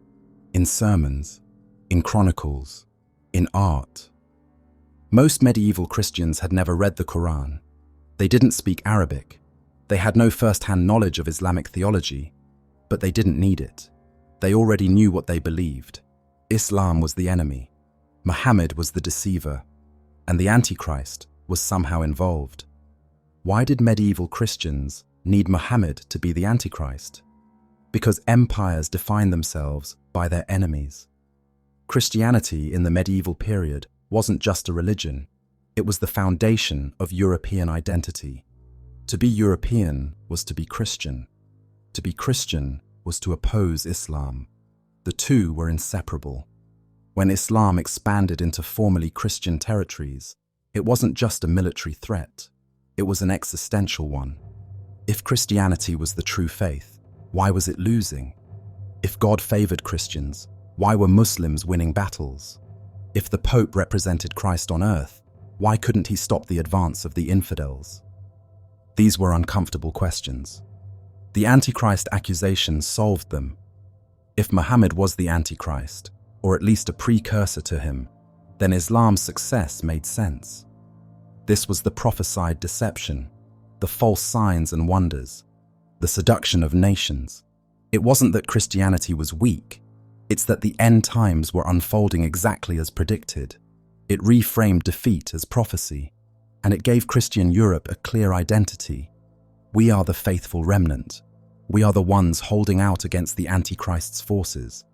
in sermons, in chronicles, in art. Most medieval Christians had never read the Quran. They didn't speak Arabic. They had no first-hand knowledge of Islamic theology, but they didn't need it. They already knew what they believed. Islam was the enemy. Muhammad was the deceiver, and the Antichrist was somehow involved. Why did medieval Christians need Muhammad to be the Antichrist? Because empires define themselves by their enemies. Christianity in the medieval period wasn't just a religion, it was the foundation of European identity. To be European was to be Christian. To be Christian was to oppose Islam. The two were inseparable. When Islam expanded into formerly Christian territories, it wasn't just a military threat, it was an existential one. If Christianity was the true faith, why was it losing? If God favored Christians, why were Muslims winning battles? If the Pope represented Christ on earth, why couldn't he stop the advance of the infidels? These were uncomfortable questions. The Antichrist accusations solved them. If Muhammad was the Antichrist, or at least a precursor to him, then Islam's success made sense. This was the prophesied deception, the false signs and wonders, the seduction of nations. It wasn't that Christianity was weak, it's that the end times were unfolding exactly as predicted. It reframed defeat as prophecy, and it gave Christian Europe a clear identity. We are the faithful remnant. We are the ones holding out against the Antichrist's forces.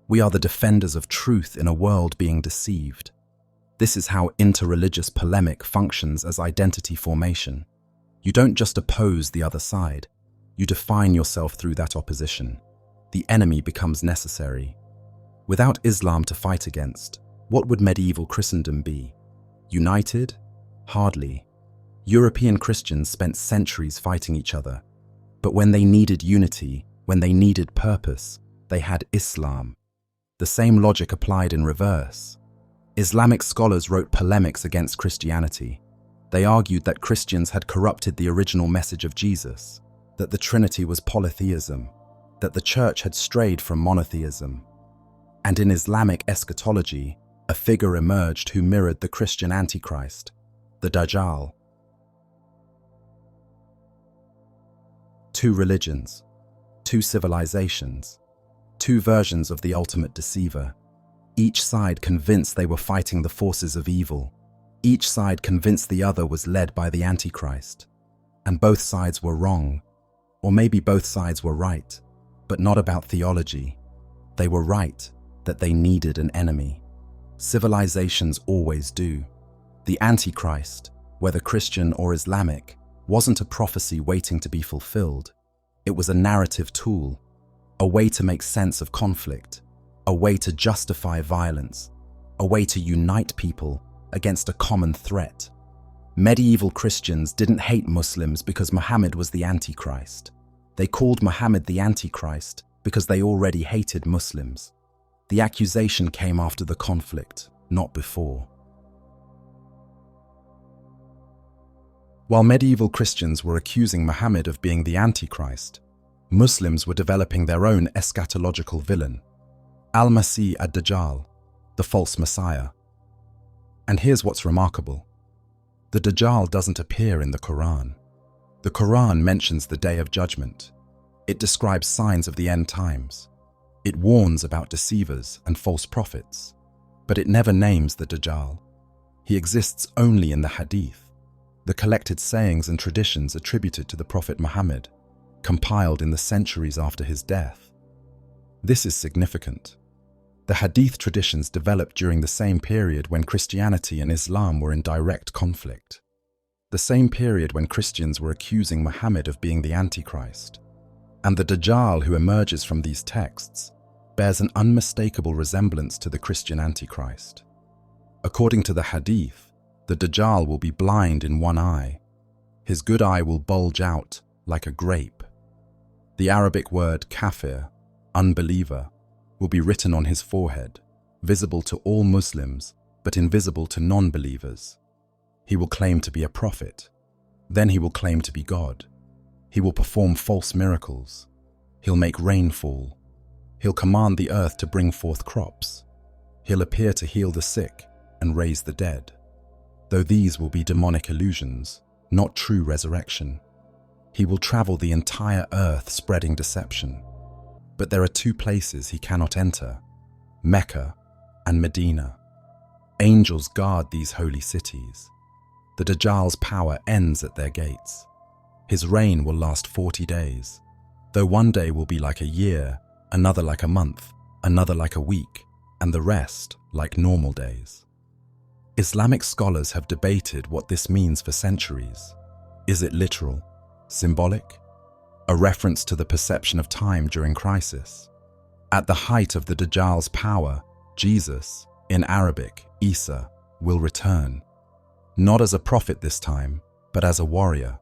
We are the defenders of truth in a world being deceived. This is how interreligious polemic functions as identity formation. You don't just oppose the other side, you define yourself through that opposition. The enemy becomes necessary. Without Islam to fight against, what would medieval Christendom be? United? Hardly. European Christians spent centuries fighting each other. But when they needed unity, when they needed purpose, they had Islam. The same logic applied in reverse. Islamic scholars wrote polemics against Christianity. They argued that Christians had corrupted the original message of Jesus, that the Trinity was polytheism, that the Church had strayed from monotheism. And in Islamic eschatology, a figure emerged who mirrored the Christian Antichrist, the Dajjal. Two religions, two civilizations, two versions of the ultimate deceiver. Each side convinced they were fighting the forces of evil. Each side convinced the other was led by the Antichrist. And both sides were wrong. Or maybe both sides were right, but not about theology. They were right that they needed an enemy. Civilizations always do. The Antichrist, whether Christian or Islamic, wasn't a prophecy waiting to be fulfilled. It was a narrative tool, a way to make sense of conflict, a way to justify violence, a way to unite people against a common threat. Medieval Christians didn't hate Muslims because Muhammad was the Antichrist. They called Muhammad the Antichrist because they already hated Muslims. The accusation came after the conflict, not before. While medieval Christians were accusing Muhammad of being the Antichrist, Muslims were developing their own eschatological villain, Al-Masih ad-Dajjal, the false Messiah. And here's what's remarkable. The Dajjal doesn't appear in the Qumran. The Qumran mentions the Day of Judgment. It describes signs of the end times. It warns about deceivers and false prophets. But it never names the Dajjal. He exists only in the Hadith, the collected sayings and traditions attributed to the Prophet Muhammad, compiled in the centuries after his death. This is significant. The Hadith traditions developed during the same period when Christianity and Islam were in direct conflict. The same period when Christians were accusing Muhammad of being the Antichrist. And the Dajjal who emerges from these texts bears an unmistakable resemblance to the Christian Antichrist. According to the Hadith, the Dajjal will be blind in one eye. His good eye will bulge out like a grape. The Arabic word kafir, unbeliever, will be written on his forehead, visible to all Muslims, but invisible to non-believers. He will claim to be a prophet. Then he will claim to be God. He will perform false miracles. He'll make rain fall. He'll command the earth to bring forth crops. He'll appear to heal the sick and raise the dead. Though these will be demonic illusions, not true resurrection. He will travel the entire earth spreading deception. But there are two places he cannot enter, Mecca and Medina. Angels guard these holy cities. The Dajjal's power ends at their gates. His reign will last 40 days, though one day will be like a year, another like a month, another like a week, and the rest like normal days. Islamic scholars have debated what this means for centuries. Is it literal, symbolic, a reference to the perception of time during crisis? At the height of the Dajjal's power, Jesus, in Arabic, Isa, will return, not as a prophet this time, but as a warrior.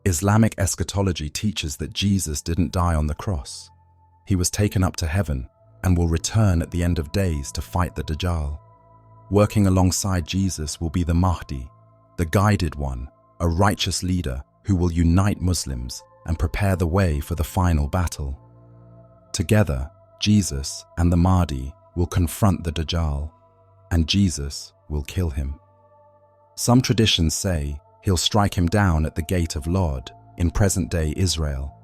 Islamic eschatology teaches that Jesus didn't die on the cross. He was taken up to heaven and will return at the end of days to fight the Dajjal. Working alongside Jesus will be the Mahdi, the guided one, a righteous leader who will unite Muslims and prepare the way for the final battle. Together, Jesus and the Mahdi will confront the Dajjal, and Jesus will kill him. Some traditions say he'll strike him down at the gate of Lod in present-day Israel.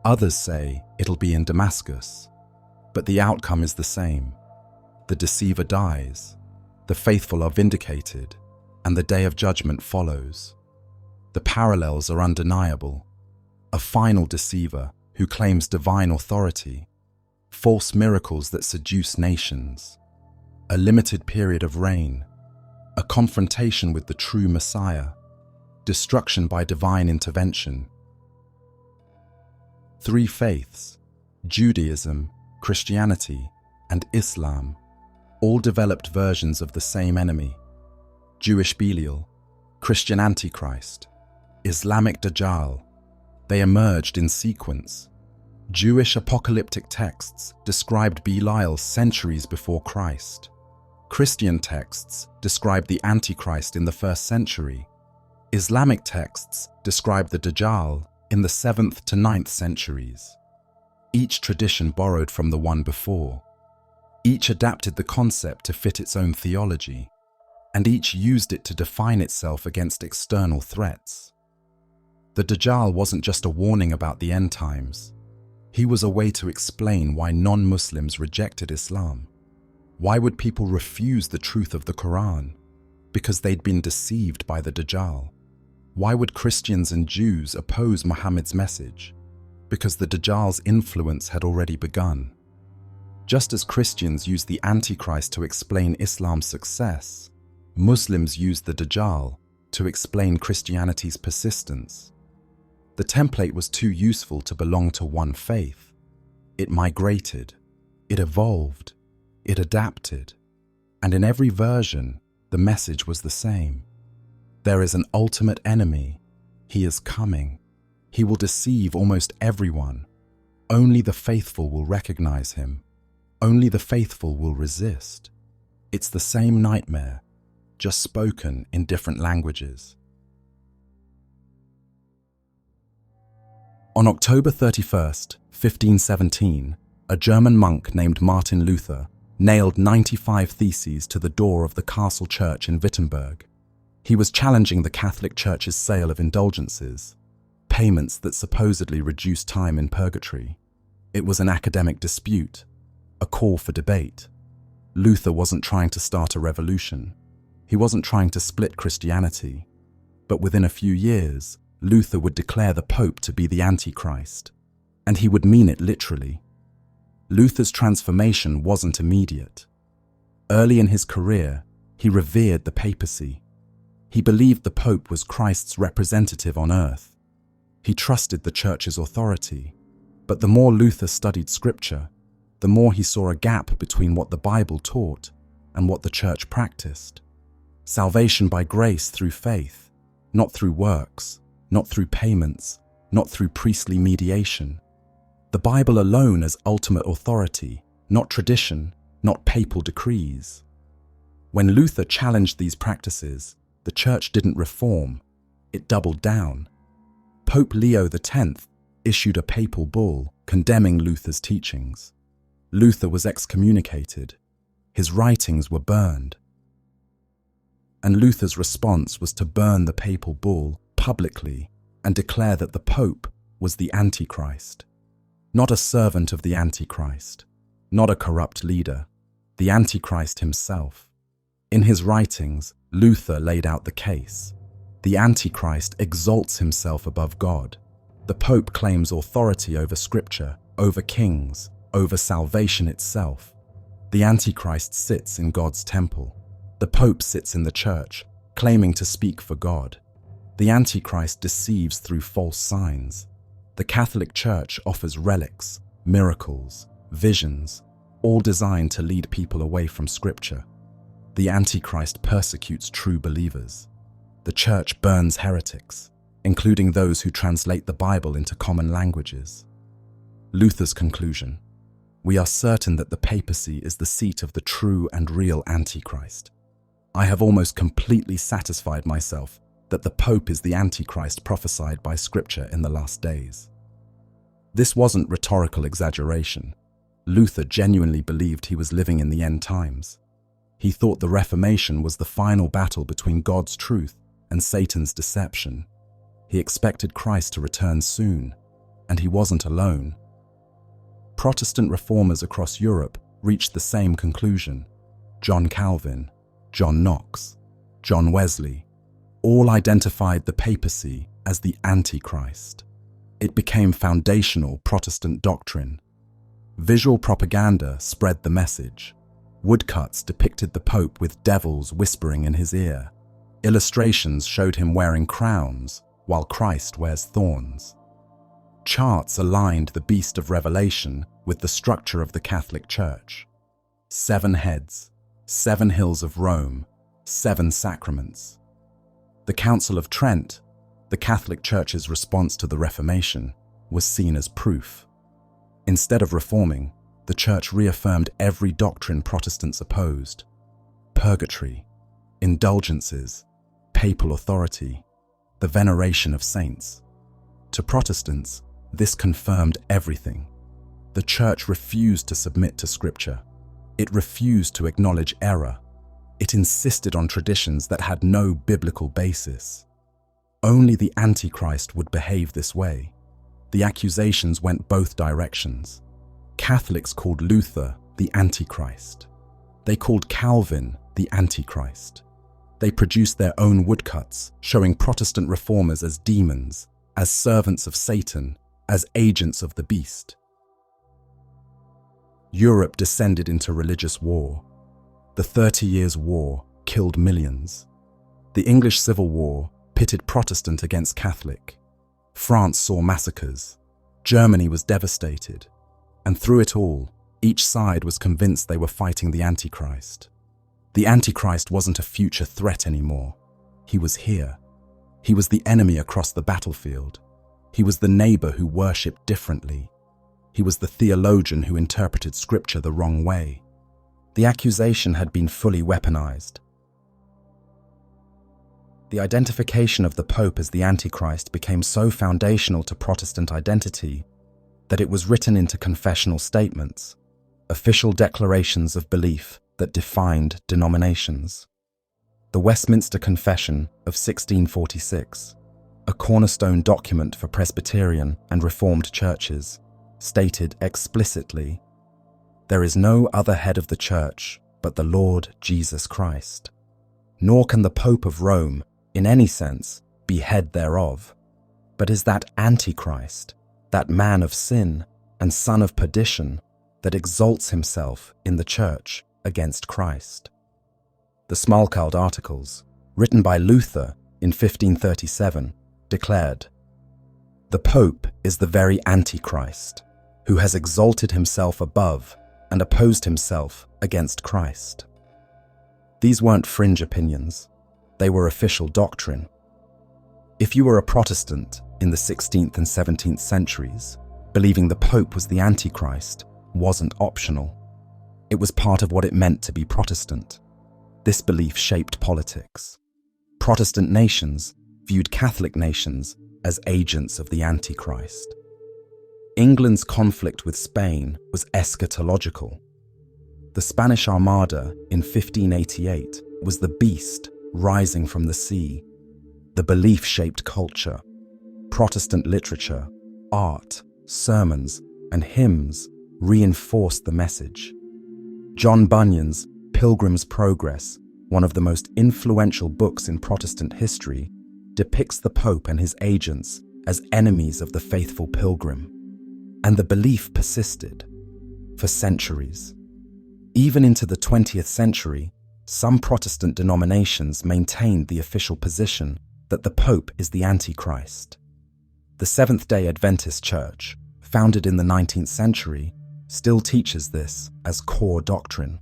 Others say it'll be in Damascus. But the outcome is the same. The deceiver dies, the faithful are vindicated, and the day of judgment follows. The parallels are undeniable. A final deceiver who claims divine authority, false miracles that seduce nations, a limited period of reign, a confrontation with the true Messiah, destruction by divine intervention. Three faiths, Judaism, Christianity, and Islam, all developed versions of the same enemy. Jewish Belial, Christian Antichrist, Islamic Dajjal. They emerged in sequence. Jewish apocalyptic texts described Belial centuries before Christ. Christian texts describe the Antichrist in the 1st century. Islamic texts describe the Dajjal in the 7th to 9th centuries. Each tradition borrowed from the one before. Each adapted the concept to fit its own theology, and each used it to define itself against external threats. The Dajjal wasn't just a warning about the end times. He was a way to explain why non-Muslims rejected Islam. Why would people refuse the truth of the Quran? Because they'd been deceived by the Dajjal. Why would Christians and Jews oppose Muhammad's message? Because the Dajjal's influence had already begun. Just as Christians used the Antichrist to explain Islam's success, Muslims used the Dajjal to explain Christianity's persistence. The template was too useful to belong to one faith. It migrated, it evolved, it adapted, and in every version, the message was the same. There is an ultimate enemy. He is coming. He will deceive almost everyone. Only the faithful will recognize him. Only the faithful will resist. It's the same nightmare, just spoken in different languages. On October 31st, 1517, a German monk named Martin Luther nailed 95 theses to the door of the castle church in Wittenberg. He was challenging the Catholic Church's sale of indulgences, payments that supposedly reduced time in purgatory. It was an academic dispute, a call for debate. Luther wasn't trying to start a revolution. He wasn't trying to split Christianity. But within a few years, Luther would declare the Pope to be the Antichrist, and he would mean it literally. Luther's transformation wasn't immediate. Early in his career, he revered the papacy. He believed the Pope was Christ's representative on earth. He trusted the Church's authority. But the more Luther studied Scripture, the more he saw a gap between what the Bible taught and what the Church practiced. Salvation by grace through faith, not through works, not through payments, not through priestly mediation. The Bible alone as ultimate authority, not tradition, not papal decrees. When Luther challenged these practices, the Church didn't reform, it doubled down. Pope Leo X issued a papal bull condemning Luther's teachings. Luther was excommunicated. His writings were burned. And Luther's response was to burn the papal bull publicly and declare that the Pope was the Antichrist. Not a servant of the Antichrist, not a corrupt leader, the Antichrist himself. In his writings, Luther laid out the case. The Antichrist exalts himself above God. The Pope claims authority over Scripture, over kings, over salvation itself. The Antichrist sits in God's temple. The Pope sits in the Church, claiming to speak for God. The Antichrist deceives through false signs. The Catholic Church offers relics, miracles, visions, all designed to lead people away from Scripture. The Antichrist persecutes true believers. The Church burns heretics, including those who translate the Bible into common languages. Luther's conclusion: we are certain that the papacy is the seat of the true and real Antichrist. I have almost completely satisfied myself that the Pope is the Antichrist prophesied by Scripture in the last days. This wasn't rhetorical exaggeration. Luther genuinely believed he was living in the end times. He thought the Reformation was the final battle between God's truth and Satan's deception. He expected Christ to return soon, and he wasn't alone. Protestant reformers across Europe reached the same conclusion. John Calvin, John Knox, John Wesley, all identified the papacy as the Antichrist. It became foundational Protestant doctrine. Visual propaganda spread the message. Woodcuts depicted the Pope with devils whispering in his ear. Illustrations showed him wearing crowns, while Christ wears thorns. Charts aligned the beast of Revelation with the structure of the Catholic Church. 7 heads, 7 hills of Rome, 7 sacraments. The Council of Trent, the Catholic Church's response to the Reformation, was seen as proof. Instead of reforming, the Church reaffirmed every doctrine Protestants opposed: purgatory, indulgences, papal authority, the veneration of saints. To Protestants, this confirmed everything. The Church refused to submit to Scripture. It refused to acknowledge error. It insisted on traditions that had no biblical basis. Only the Antichrist would behave this way. The accusations went both directions. Catholics called Luther the Antichrist. They called Calvin the Antichrist. They produced their own woodcuts, showing Protestant reformers as demons, as servants of Satan, as agents of the beast. Europe descended into religious war. The 30 Years' War killed millions. The English Civil War pitted Protestant against Catholic. France saw massacres. Germany was devastated. And through it all, each side was convinced they were fighting the Antichrist. The Antichrist wasn't a future threat anymore. He was here. He was the enemy across the battlefield. He was the neighbor who worshipped differently. He was the theologian who interpreted Scripture the wrong way. The accusation had been fully weaponized. The identification of the Pope as the Antichrist became so foundational to Protestant identity that it was written into confessional statements, official declarations of belief that defined denominations. The Westminster Confession of 1646, a cornerstone document for Presbyterian and Reformed churches, stated explicitly, "There is no other head of the Church but the Lord Jesus Christ, nor can the Pope of Rome, in any sense, be head thereof, but is that Antichrist, that man of sin and son of perdition, that exalts himself in the Church against Christ." The Smalcald Articles, written by Luther in 1537, declared, "The Pope is the very Antichrist, who has exalted himself above and opposed himself against Christ." These weren't fringe opinions. They were official doctrine. If you were a Protestant in the 16th and 17th centuries, believing the Pope was the Antichrist wasn't optional. It was part of what it meant to be Protestant. This belief shaped politics. Protestant nations viewed Catholic nations as agents of the Antichrist. England's conflict with Spain was eschatological. The Spanish Armada in 1588 was the beast rising from the sea. The belief shaped culture. Protestant literature, art, sermons, and hymns reinforced the message. John Bunyan's Pilgrim's Progress, one of the most influential books in Protestant history, depicts the Pope and his agents as enemies of the faithful pilgrim. And the belief persisted for centuries. Even into the 20th century, some Protestant denominations maintained the official position that the Pope is the Antichrist. The Seventh-day Adventist Church, founded in the 19th century, still teaches this as core doctrine.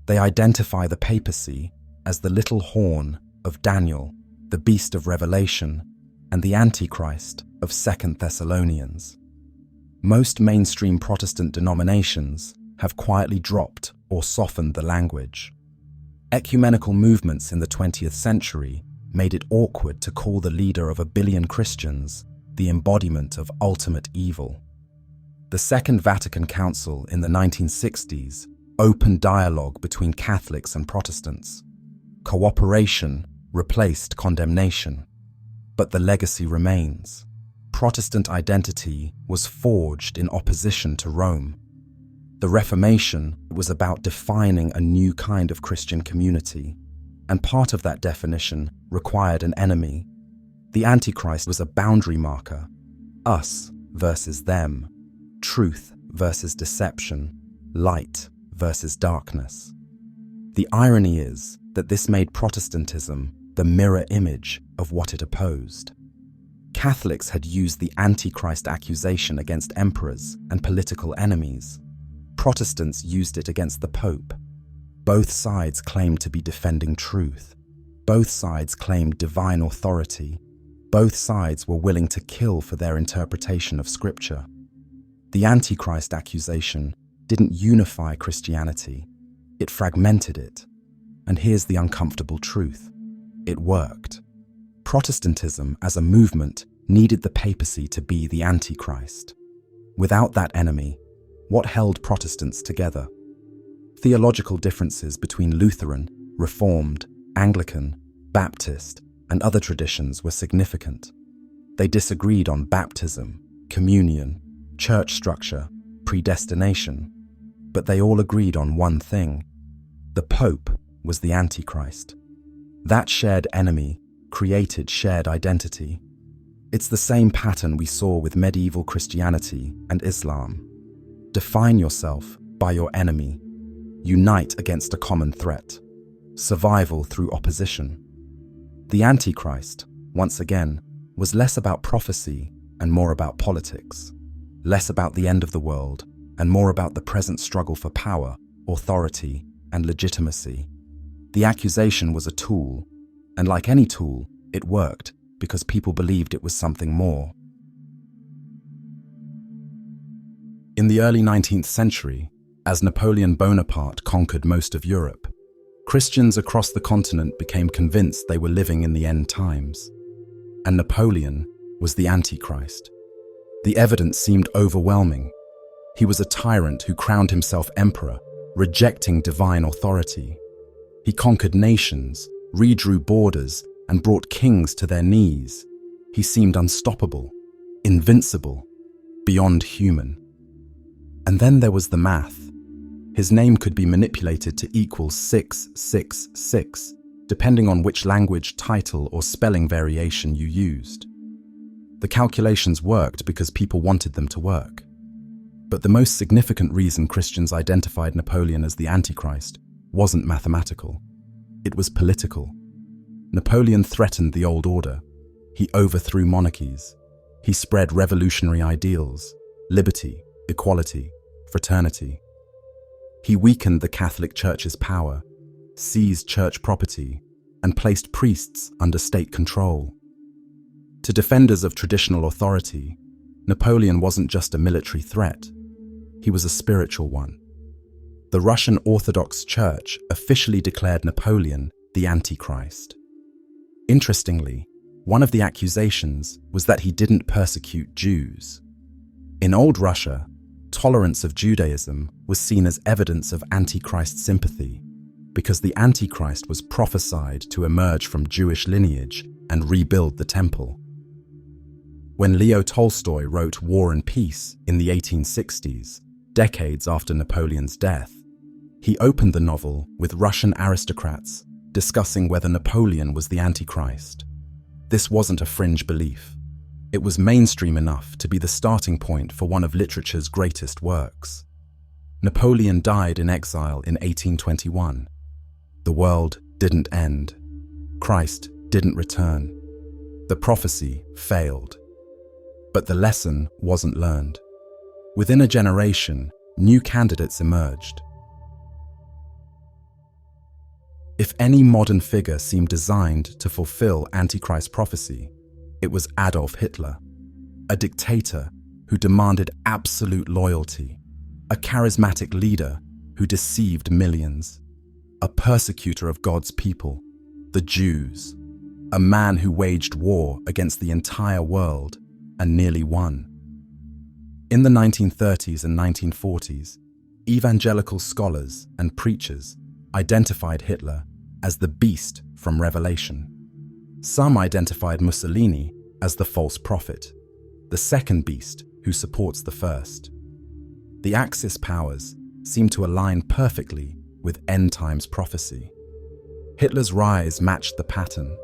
They identify the papacy as the little horn of Daniel, the beast of Revelation, and the Antichrist of 2 Thessalonians. Most mainstream Protestant denominations have quietly dropped or softened the language. Ecumenical movements in the 20th century made it awkward to call the leader of 1 billion Christians the embodiment of ultimate evil. The Second Vatican Council in the 1960s open dialogue between Catholics and Protestants. Cooperation replaced condemnation. But the legacy remains. Protestant identity was forged in opposition to Rome. The Reformation was about defining a new kind of Christian community, and part of that definition required an enemy. The Antichrist was a boundary marker: us versus them, truth versus deception, light versus darkness. The irony is that this made Protestantism the mirror image of what it opposed. Catholics had used the Antichrist accusation against emperors and political enemies. Protestants used it against the Pope. Both sides claimed to be defending truth. Both sides claimed divine authority. Both sides were willing to kill for their interpretation of Scripture. The Antichrist accusation didn't unify Christianity. It fragmented it. And here's the uncomfortable truth: it worked. Protestantism as a movement needed the papacy to be the Antichrist. Without that enemy, what held Protestants together? Theological differences between Lutheran, Reformed, Anglican, Baptist, and other traditions were significant. They disagreed on baptism, communion, church structure, predestination, but they all agreed on one thing: the Pope was the Antichrist. That shared enemy created shared identity. It's the same pattern we saw with medieval Christianity and Islam. Define yourself by your enemy. Unite against a common threat. Survival through opposition. The Antichrist, once again, was less about prophecy and more about politics. Less about the end of the world and more about the present struggle for power, authority, and legitimacy. The accusation was a tool, and like any tool, it worked because people believed it was something more. In the early 19th century, as Napoleon Bonaparte conquered most of Europe, Christians across the continent became convinced they were living in the end times. And Napoleon was the Antichrist. The evidence seemed overwhelming. He was a tyrant who crowned himself emperor, rejecting divine authority. He conquered nations, redrew borders, and brought kings to their knees. He seemed unstoppable, invincible, beyond human. And then there was the math. His name could be manipulated to equal 666, depending on which language, title, or spelling variation you used. The calculations worked because people wanted them to work. But the most significant reason Christians identified Napoleon as the Antichrist wasn't mathematical. It was political. Napoleon threatened the old order. He overthrew monarchies. He spread revolutionary ideals: liberty, equality, fraternity. He weakened the Catholic Church's power, seized church property, and placed priests under state control. To defenders of traditional authority, Napoleon wasn't just a military threat. He was a spiritual one. The Russian Orthodox Church officially declared Napoleon the Antichrist. Interestingly, one of the accusations was that he didn't persecute Jews. In old Russia, tolerance of Judaism was seen as evidence of Antichrist sympathy, because the Antichrist was prophesied to emerge from Jewish lineage and rebuild the temple. When Leo Tolstoy wrote War and Peace in the 1860s, decades after Napoleon's death, he opened the novel with Russian aristocrats discussing whether Napoleon was the Antichrist. This wasn't a fringe belief. It was mainstream enough to be the starting point for one of literature's greatest works. Napoleon died in exile in 1821. The world didn't end. Christ didn't return. The prophecy failed. But the lesson wasn't learned. Within a generation, new candidates emerged. If any modern figure seemed designed to fulfill Antichrist prophecy, it was Adolf Hitler, a dictator who demanded absolute loyalty, a charismatic leader who deceived millions, a persecutor of God's people, the Jews, a man who waged war against the entire world and nearly won. In the 1930s and 1940s, Evangelical scholars and preachers identified Hitler as the beast from Revelation. Some identified Mussolini as the false prophet, the second beast who supports the first. The Axis powers seem to align perfectly with end times prophecy. Hitler's rise matched the pattern,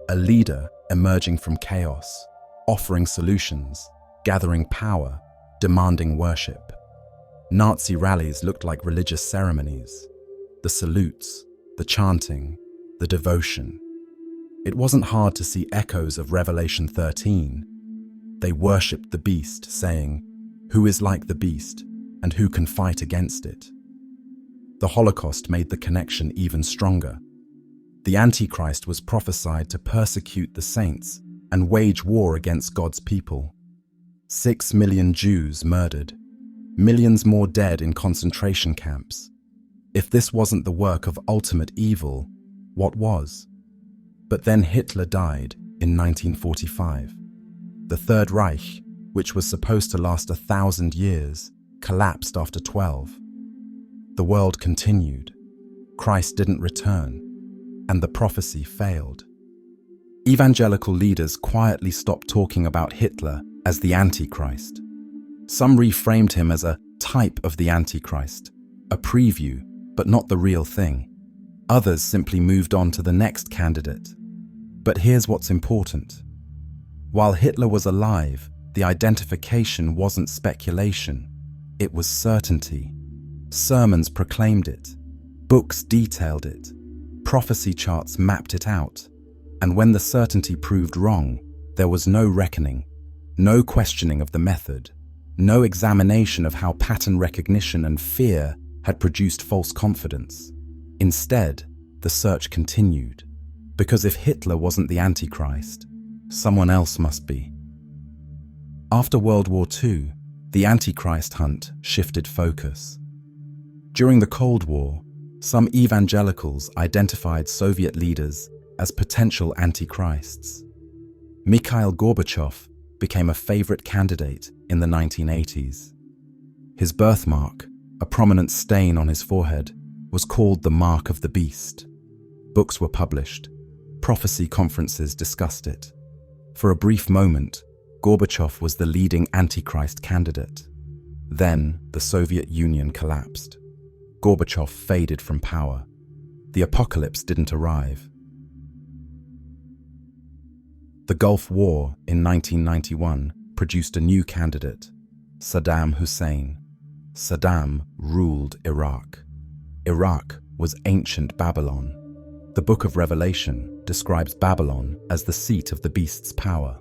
a leader emerging from chaos, offering solutions, gathering power, demanding worship. Nazi rallies looked like religious ceremonies. The salutes, the chanting, the devotion. It wasn't hard to see echoes of Revelation 13. They worshipped the beast, saying, "Who is like the beast, and who can fight against it?" The Holocaust made the connection even stronger. The Antichrist was prophesied to persecute the saints and wage war against God's people. 6 million Jews murdered, millions more dead in concentration camps. If this wasn't the work of ultimate evil, what was? But then Hitler died in 1945. The Third Reich, which was supposed to last 1,000 years, collapsed after 12. The world continued. Christ didn't return, and the prophecy failed. Evangelical leaders quietly stopped talking about Hitler as the Antichrist. Some reframed him as a type of the Antichrist, a preview, but not the real thing. Others simply moved on to the next candidate. But here's what's important. While Hitler was alive, the identification wasn't speculation. It was certainty. Sermons proclaimed it. Books detailed it. Prophecy charts mapped it out. And when the certainty proved wrong, there was no reckoning, no questioning of the method, no examination of how pattern recognition and fear had produced false confidence. Instead, the search continued. Because if Hitler wasn't the Antichrist, someone else must be. After World War II, the Antichrist hunt shifted focus. During the Cold War, some evangelicals identified Soviet leaders as potential antichrists. Mikhail Gorbachev became a favorite candidate in the 1980s. His birthmark, a prominent stain on his forehead, was called the Mark of the Beast. Books were published. Prophecy conferences discussed it. For a brief moment, Gorbachev was the leading Antichrist candidate. Then, the Soviet Union collapsed. Gorbachev faded from power. The apocalypse didn't arrive. The Gulf War in 1991 produced a new candidate, Saddam Hussein. Saddam ruled Iraq. Iraq was ancient Babylon. The Book of Revelation describes Babylon as the seat of the beast's power.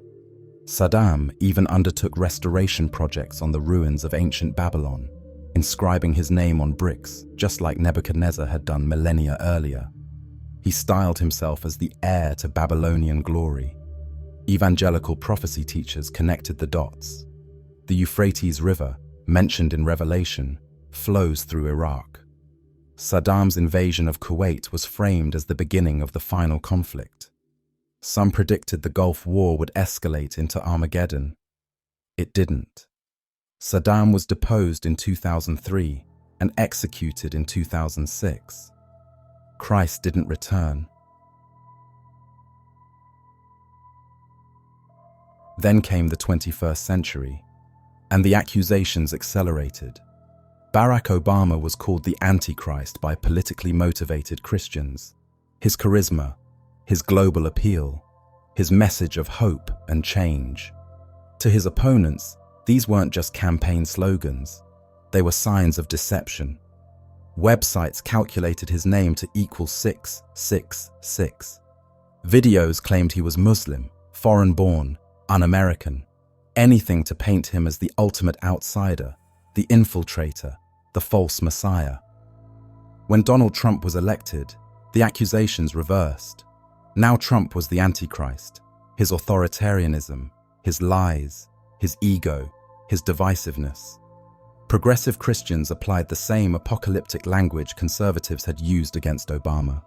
Saddam even undertook restoration projects on the ruins of ancient Babylon, inscribing his name on bricks, just like Nebuchadnezzar had done millennia earlier. He styled himself as the heir to Babylonian glory. Evangelical prophecy teachers connected the dots. The Euphrates River, mentioned in Revelation, flows through Iraq. Saddam's invasion of Kuwait was framed as the beginning of the final conflict. Some predicted the Gulf War would escalate into Armageddon. It didn't. Saddam was deposed in 2003 and executed in 2006. Christ didn't return. Then came the 21st century, and the accusations accelerated. Barack Obama was called the Antichrist by politically motivated Christians. His charisma, his global appeal, his message of hope and change. To his opponents, these weren't just campaign slogans. They were signs of deception. Websites calculated his name to equal 666. Videos claimed he was Muslim, foreign-born, un-American. Anything to paint him as the ultimate outsider, the infiltrator, the false messiah. When Donald Trump was elected, the accusations reversed. Now Trump was the Antichrist. His authoritarianism, his lies, his ego, his divisiveness. Progressive Christians applied the same apocalyptic language conservatives had used against Obama.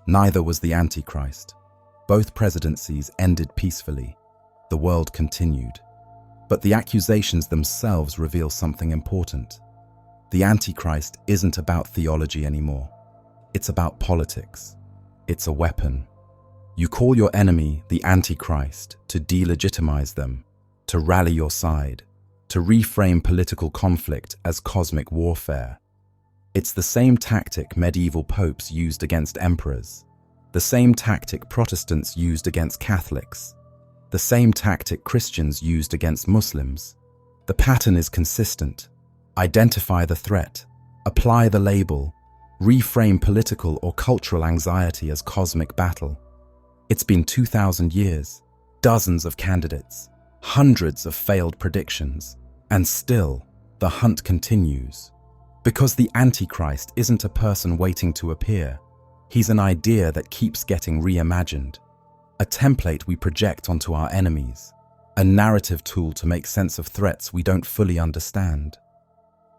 Neither was the Antichrist. Both presidencies ended peacefully. The world continued. But the accusations themselves reveal something important. The Antichrist isn't about theology anymore. It's about politics. It's a weapon. You call your enemy the Antichrist to delegitimize them, to rally your side, to reframe political conflict as cosmic warfare. It's the same tactic medieval popes used against emperors, the same tactic Protestants used against Catholics, the same tactic Christians used against Muslims. The pattern is consistent. Identify the threat, apply the label, reframe political or cultural anxiety as cosmic battle. It's been 2,000 years, dozens of candidates, hundreds of failed predictions, and still the hunt continues. Because the Antichrist isn't a person waiting to appear. He's an idea that keeps getting reimagined, a template we project onto our enemies, a narrative tool to make sense of threats we don't fully understand.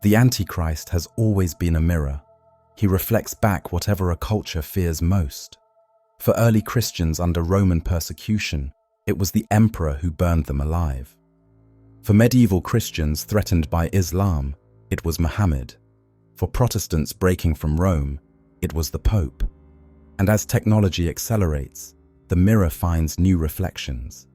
The Antichrist has always been a mirror. He reflects back whatever a culture fears most. For early Christians under Roman persecution, it was the emperor who burned them alive. For medieval Christians threatened by Islam, it was Muhammad. For Protestants breaking from Rome, it was the Pope. And as technology accelerates, the mirror finds new reflections.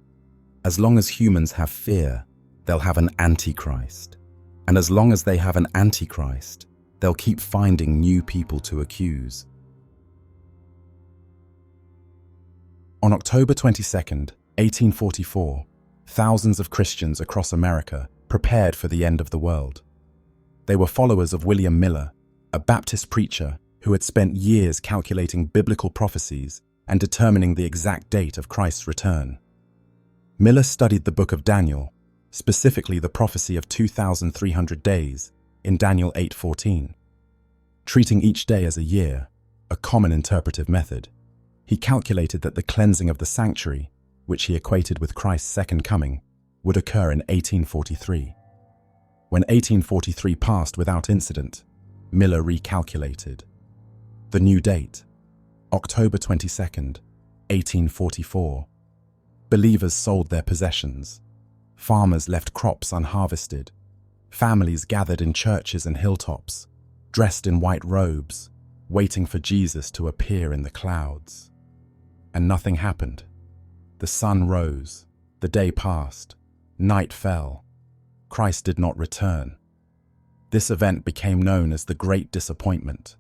As long as humans have fear, they'll have an Antichrist. And as long as they have an Antichrist, they'll keep finding new people to accuse. On October 22nd, 1844, thousands of Christians across America prepared for the end of the world. They were followers of William Miller, a Baptist preacher who had spent years calculating biblical prophecies and determining the exact date of Christ's return. Miller studied the book of Daniel, specifically the prophecy of 2,300 days in Daniel 8:14. Treating each day as a year, a common interpretive method, he calculated that the cleansing of the sanctuary, which he equated with Christ's second coming, would occur in 1843. When 1843 passed without incident, Miller recalculated. The new date, October 22nd, 1844. Believers sold their possessions. Farmers left crops unharvested. Families gathered in churches and hilltops, dressed in white robes, waiting for Jesus to appear in the clouds. And nothing happened. The sun rose, the day passed, night fell. Christ did not return. This event became known as the Great Disappointment.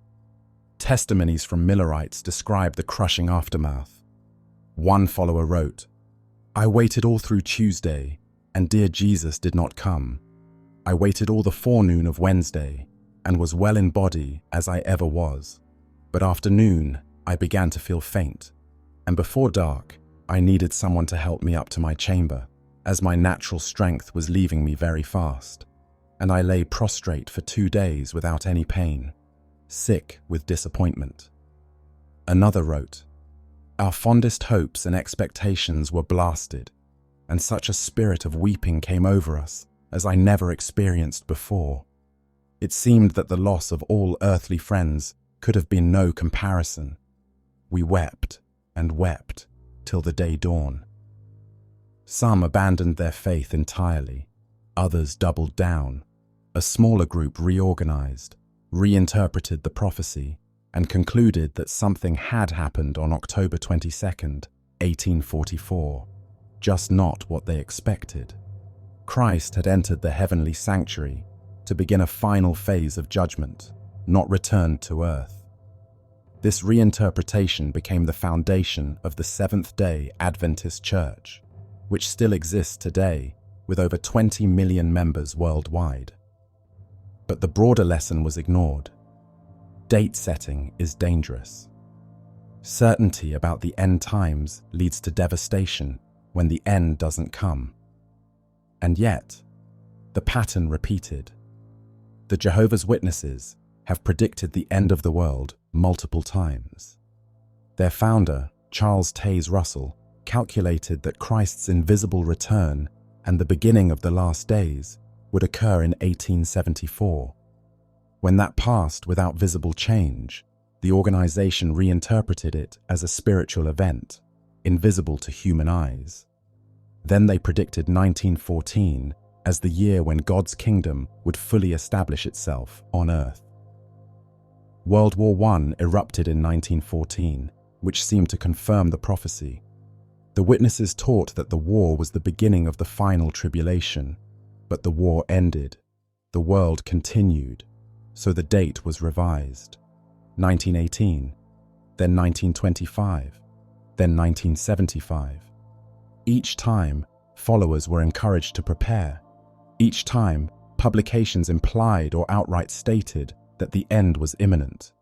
Testimonies from Millerites describe the crushing aftermath. One follower wrote, "I waited all through Tuesday, and dear Jesus did not come. I waited all the forenoon of Wednesday, and was well in body as I ever was. But after noon, I began to feel faint, and before dark, I needed someone to help me up to my chamber, as my natural strength was leaving me very fast, and I lay prostrate for 2 days without any pain, sick with disappointment." Another wrote, "Our fondest hopes and expectations were blasted, and such a spirit of weeping came over us as I never experienced before. It seemed that the loss of all earthly friends could have been no comparison. We wept and wept till the day dawn." Some abandoned their faith entirely, others doubled down. A smaller group reorganized, reinterpreted the prophecy, and concluded that something had happened on October 22nd, 1844, just not what they expected. Christ had entered the heavenly sanctuary to begin a final phase of judgment, not returned to earth. This reinterpretation became the foundation of the Seventh-day Adventist Church, which still exists today with over 20 million members worldwide. But the broader lesson was ignored. Date setting is dangerous. Certainty about the end times leads to devastation when the end doesn't come. And yet, the pattern repeated. The Jehovah's Witnesses have predicted the end of the world multiple times. Their founder, Charles Taze Russell, calculated that Christ's invisible return and the beginning of the last days would occur in 1874. When that passed without visible change, the organization reinterpreted it as a spiritual event, invisible to human eyes. Then they predicted 1914 as the year when God's kingdom would fully establish itself on earth. World War I erupted in 1914, which seemed to confirm the prophecy. The witnesses taught that the war was the beginning of the final tribulation, but the war ended. The world continued, so the date was revised. 1918, then 1925, then 1975. Each time, followers were encouraged to prepare. Each time, publications implied or outright stated that the end was imminent.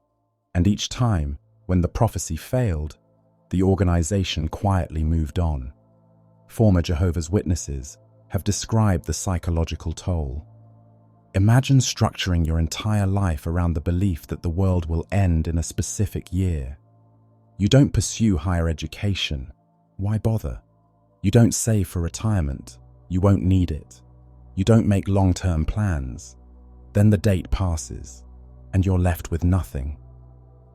And each time, when the prophecy failed, the organization quietly moved on. Former Jehovah's Witnesses have described the psychological toll. Imagine structuring your entire life around the belief that the world will end in a specific year. You don't pursue higher education. Why bother? You don't save for retirement. You won't need it. You don't make long-term plans. Then the date passes, and you're left with nothing.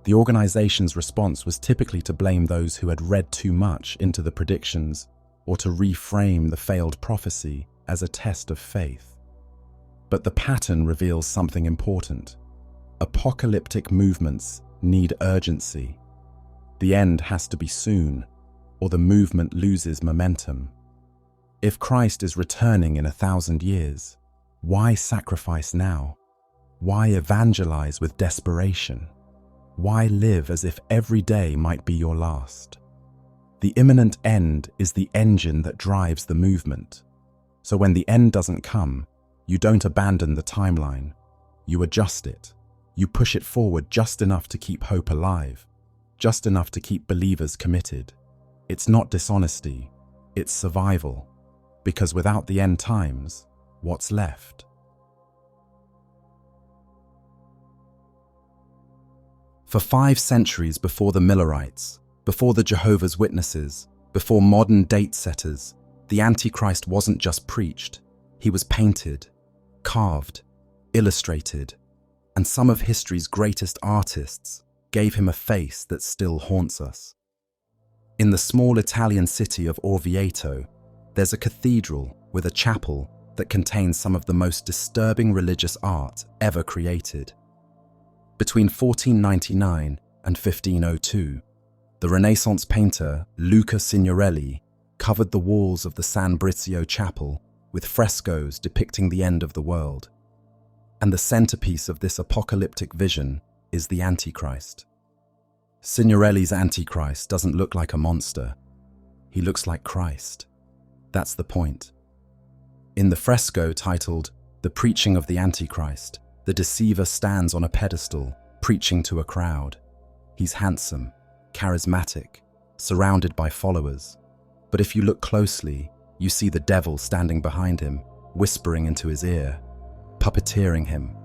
The organization's response was typically to blame those who had read too much into the predictions or to reframe the failed prophecy as a test of faith. But the pattern reveals something important. Apocalyptic movements need urgency. The end has to be soon, or the movement loses momentum. If Christ is returning in 1,000 years, why sacrifice now? Why evangelize with desperation? Why live as if every day might be your last? The imminent end is the engine that drives the movement. So when the end doesn't come, you don't abandon the timeline. You adjust it. You push it forward just enough to keep hope alive, just enough to keep believers committed. It's not dishonesty, it's survival. Because without the end times, what's left? For 5 centuries before the Millerites, before the Jehovah's Witnesses, before modern date setters, the Antichrist wasn't just preached, he was painted, carved, illustrated, and some of history's greatest artists gave him a face that still haunts us. In the small Italian city of Orvieto, there's a cathedral with a chapel that contains some of the most disturbing religious art ever created. Between 1499 and 1502, the Renaissance painter Luca Signorelli covered the walls of the San Brizio chapel with frescoes depicting the end of the world. And the centerpiece of this apocalyptic vision is the Antichrist. Signorelli's Antichrist doesn't look like a monster. He looks like Christ. That's the point. In the fresco titled The Preaching of the Antichrist, the deceiver stands on a pedestal, preaching to a crowd. He's handsome, charismatic, surrounded by followers. But if you look closely, you see the devil standing behind him, whispering into his ear, puppeteering him.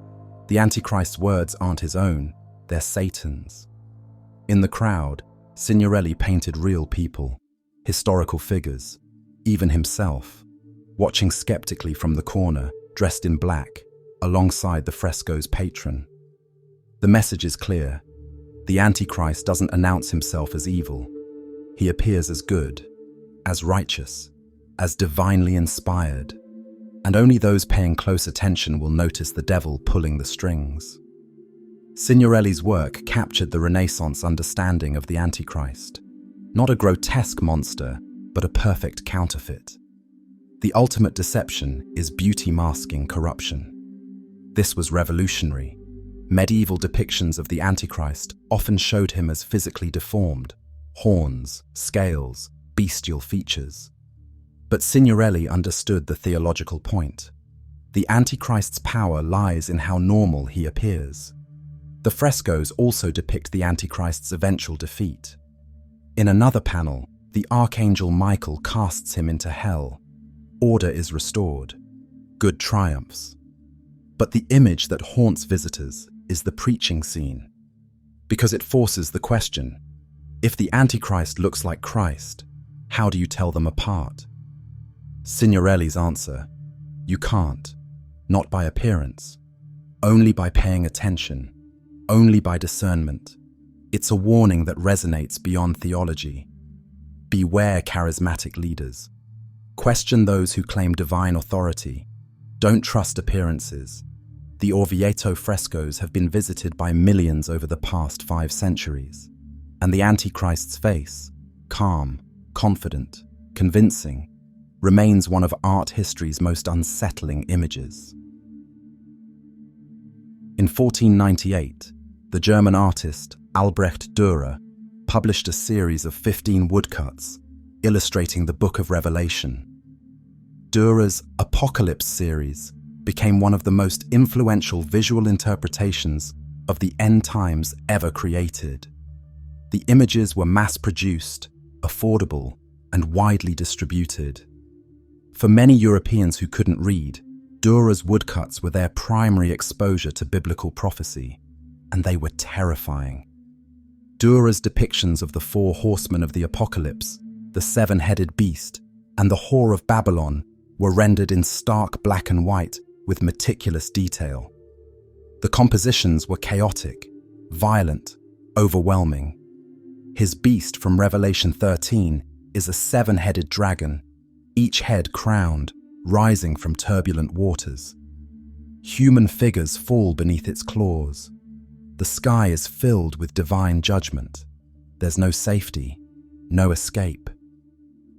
The Antichrist's words aren't his own, they're Satan's. In the crowd, Signorelli painted real people, historical figures, even himself, watching skeptically from the corner, dressed in black, alongside the fresco's patron. The message is clear. The Antichrist doesn't announce himself as evil. He appears as good, as righteous, as divinely inspired, and only those paying close attention will notice the devil pulling the strings. Signorelli's work captured the Renaissance understanding of the Antichrist, not a grotesque monster, but a perfect counterfeit. The ultimate deception is beauty masking corruption. This was revolutionary. Medieval depictions of the Antichrist often showed him as physically deformed, horns, scales, bestial features. But Signorelli understood the theological point. The Antichrist's power lies in how normal he appears. The frescoes also depict the Antichrist's eventual defeat. In another panel, the Archangel Michael casts him into hell. Order is restored. Good triumphs. But the image that haunts visitors is the preaching scene, because it forces the question, if the Antichrist looks like Christ, how do you tell them apart? Signorelli's answer, you can't, not by appearance, only by paying attention, only by discernment. It's a warning that resonates beyond theology. Beware charismatic leaders. Question those who claim divine authority. Don't trust appearances. The Orvieto frescoes have been visited by millions over the past 5 centuries, and the Antichrist's face, calm, confident, convincing, remains one of art history's most unsettling images. In 1498, the German artist Albrecht Dürer published a series of 15 woodcuts illustrating the Book of Revelation. Dürer's Apocalypse series became one of the most influential visual interpretations of the end times ever created. The images were mass-produced, affordable, and widely distributed. For many Europeans who couldn't read, Dürer's woodcuts were their primary exposure to biblical prophecy, and they were terrifying. Dürer's depictions of the 4 horsemen of the apocalypse, the 7-headed beast, and the whore of Babylon were rendered in stark black and white with meticulous detail. The compositions were chaotic, violent, overwhelming. His beast from Revelation 13 is a 7-headed dragon, each head crowned, rising from turbulent waters. Human figures fall beneath its claws. The sky is filled with divine judgment. There's no safety, no escape.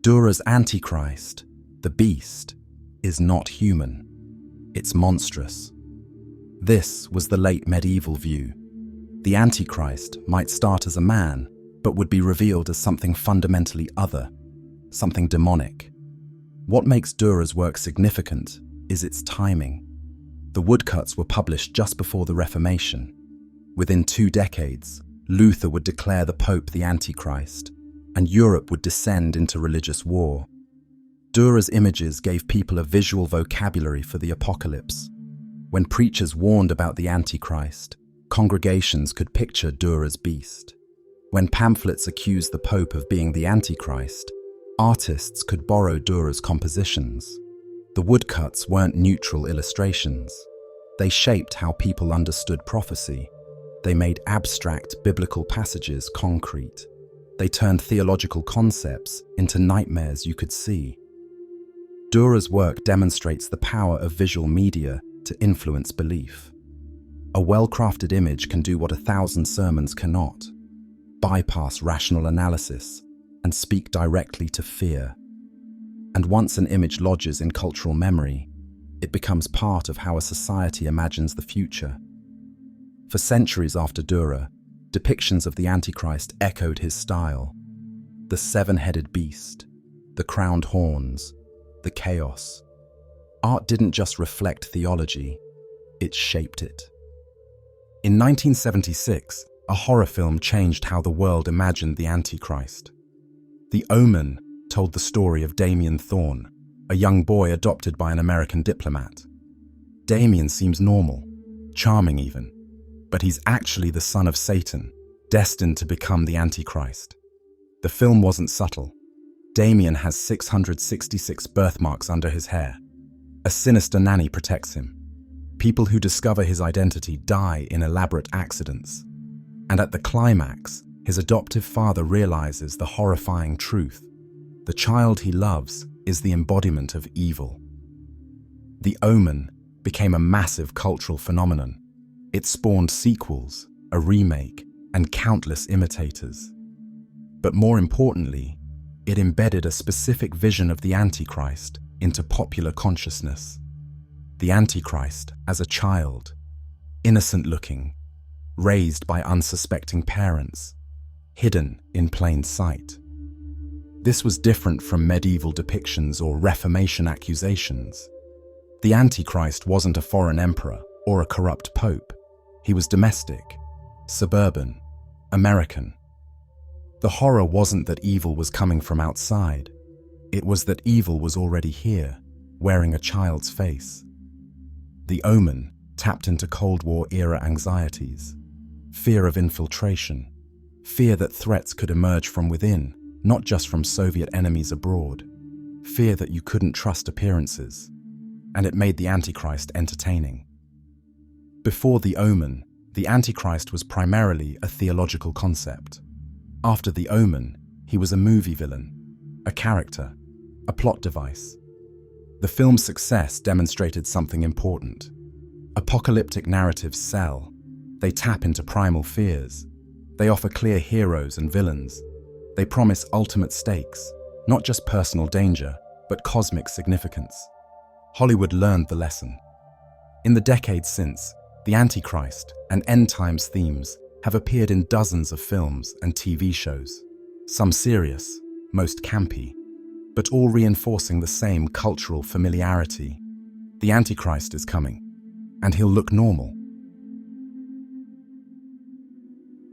Dürer's Antichrist, the beast, is not human. It's monstrous. This was the late medieval view. The Antichrist might start as a man, but would be revealed as something fundamentally other, something demonic. What makes Dürer's work significant is its timing. The woodcuts were published just before the Reformation. Within 2 decades, Luther would declare the Pope the Antichrist, and Europe would descend into religious war. Dürer's images gave people a visual vocabulary for the apocalypse. When preachers warned about the Antichrist, congregations could picture Dürer's beast. When pamphlets accused the Pope of being the Antichrist, artists could borrow Dürer's compositions. The woodcuts weren't neutral illustrations. They shaped how people understood prophecy. They made abstract biblical passages concrete. They turned theological concepts into nightmares you could see. Dürer's work demonstrates the power of visual media to influence belief. A well-crafted image can do what 1,000 sermons cannot: bypass rational analysis and speak directly to fear. And once an image lodges in cultural memory, it becomes part of how a society imagines the future. For centuries after Dürer, depictions of the Antichrist echoed his style. The 7-headed beast, the crowned horns, the chaos. Art didn't just reflect theology, it shaped it. In 1976, a horror film changed how the world imagined the Antichrist. The Omen told the story of Damien Thorne, a young boy adopted by an American diplomat. Damien seems normal, charming even, but he's actually the son of Satan, destined to become the Antichrist. The film wasn't subtle. Damien has 666 birthmarks under his hair. A sinister nanny protects him. People who discover his identity die in elaborate accidents. And at the climax, his adoptive father realizes the horrifying truth. The child he loves is the embodiment of evil. The Omen became a massive cultural phenomenon. It spawned sequels, a remake, and countless imitators. But more importantly, it embedded a specific vision of the Antichrist into popular consciousness. The Antichrist as a child, innocent-looking, raised by unsuspecting parents, hidden in plain sight. This was different from medieval depictions or Reformation accusations. The Antichrist wasn't a foreign emperor or a corrupt pope. He was domestic, suburban, American. The horror wasn't that evil was coming from outside. It was that evil was already here, wearing a child's face. The Omen tapped into Cold War-era anxieties, fear of infiltration, fear that threats could emerge from within, not just from Soviet enemies abroad, fear that you couldn't trust appearances, and it made the Antichrist entertaining. Before the Omen, the Antichrist was primarily a theological concept. After the Omen, he was a movie villain, a character, a plot device. The film's success demonstrated something important. Apocalyptic narratives sell. They tap into primal fears. They offer clear heroes and villains. They promise ultimate stakes, not just personal danger, but cosmic significance. Hollywood learned the lesson. In the decades since, the Antichrist and end times themes have appeared in dozens of films and TV shows, some serious, most campy, but all reinforcing the same cultural familiarity. The Antichrist is coming, and he'll look normal.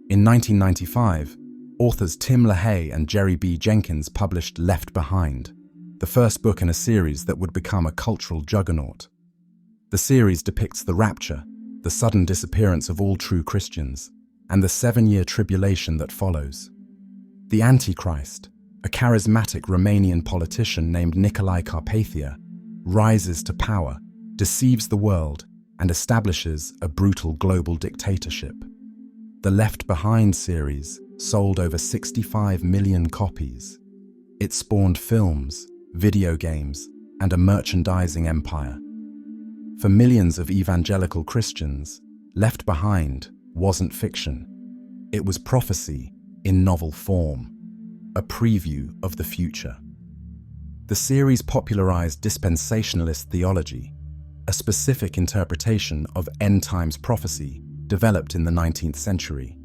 In 1995, authors Tim LaHaye and Jerry B. Jenkins published Left Behind, the first book in a series that would become a cultural juggernaut. The series depicts the rapture, the sudden disappearance of all true Christians, and the 7-year tribulation that follows. The Antichrist, a charismatic Romanian politician named Nicolae Carpathia, rises to power, deceives the world, and establishes a brutal global dictatorship. The Left Behind series sold over 65 million copies. It spawned films, video games, and a merchandising empire. For millions of evangelical Christians, Left Behind wasn't fiction. It was prophecy in novel form, a preview of the future. The series popularized dispensationalist theology, a specific interpretation of end times prophecy developed in the 19th century.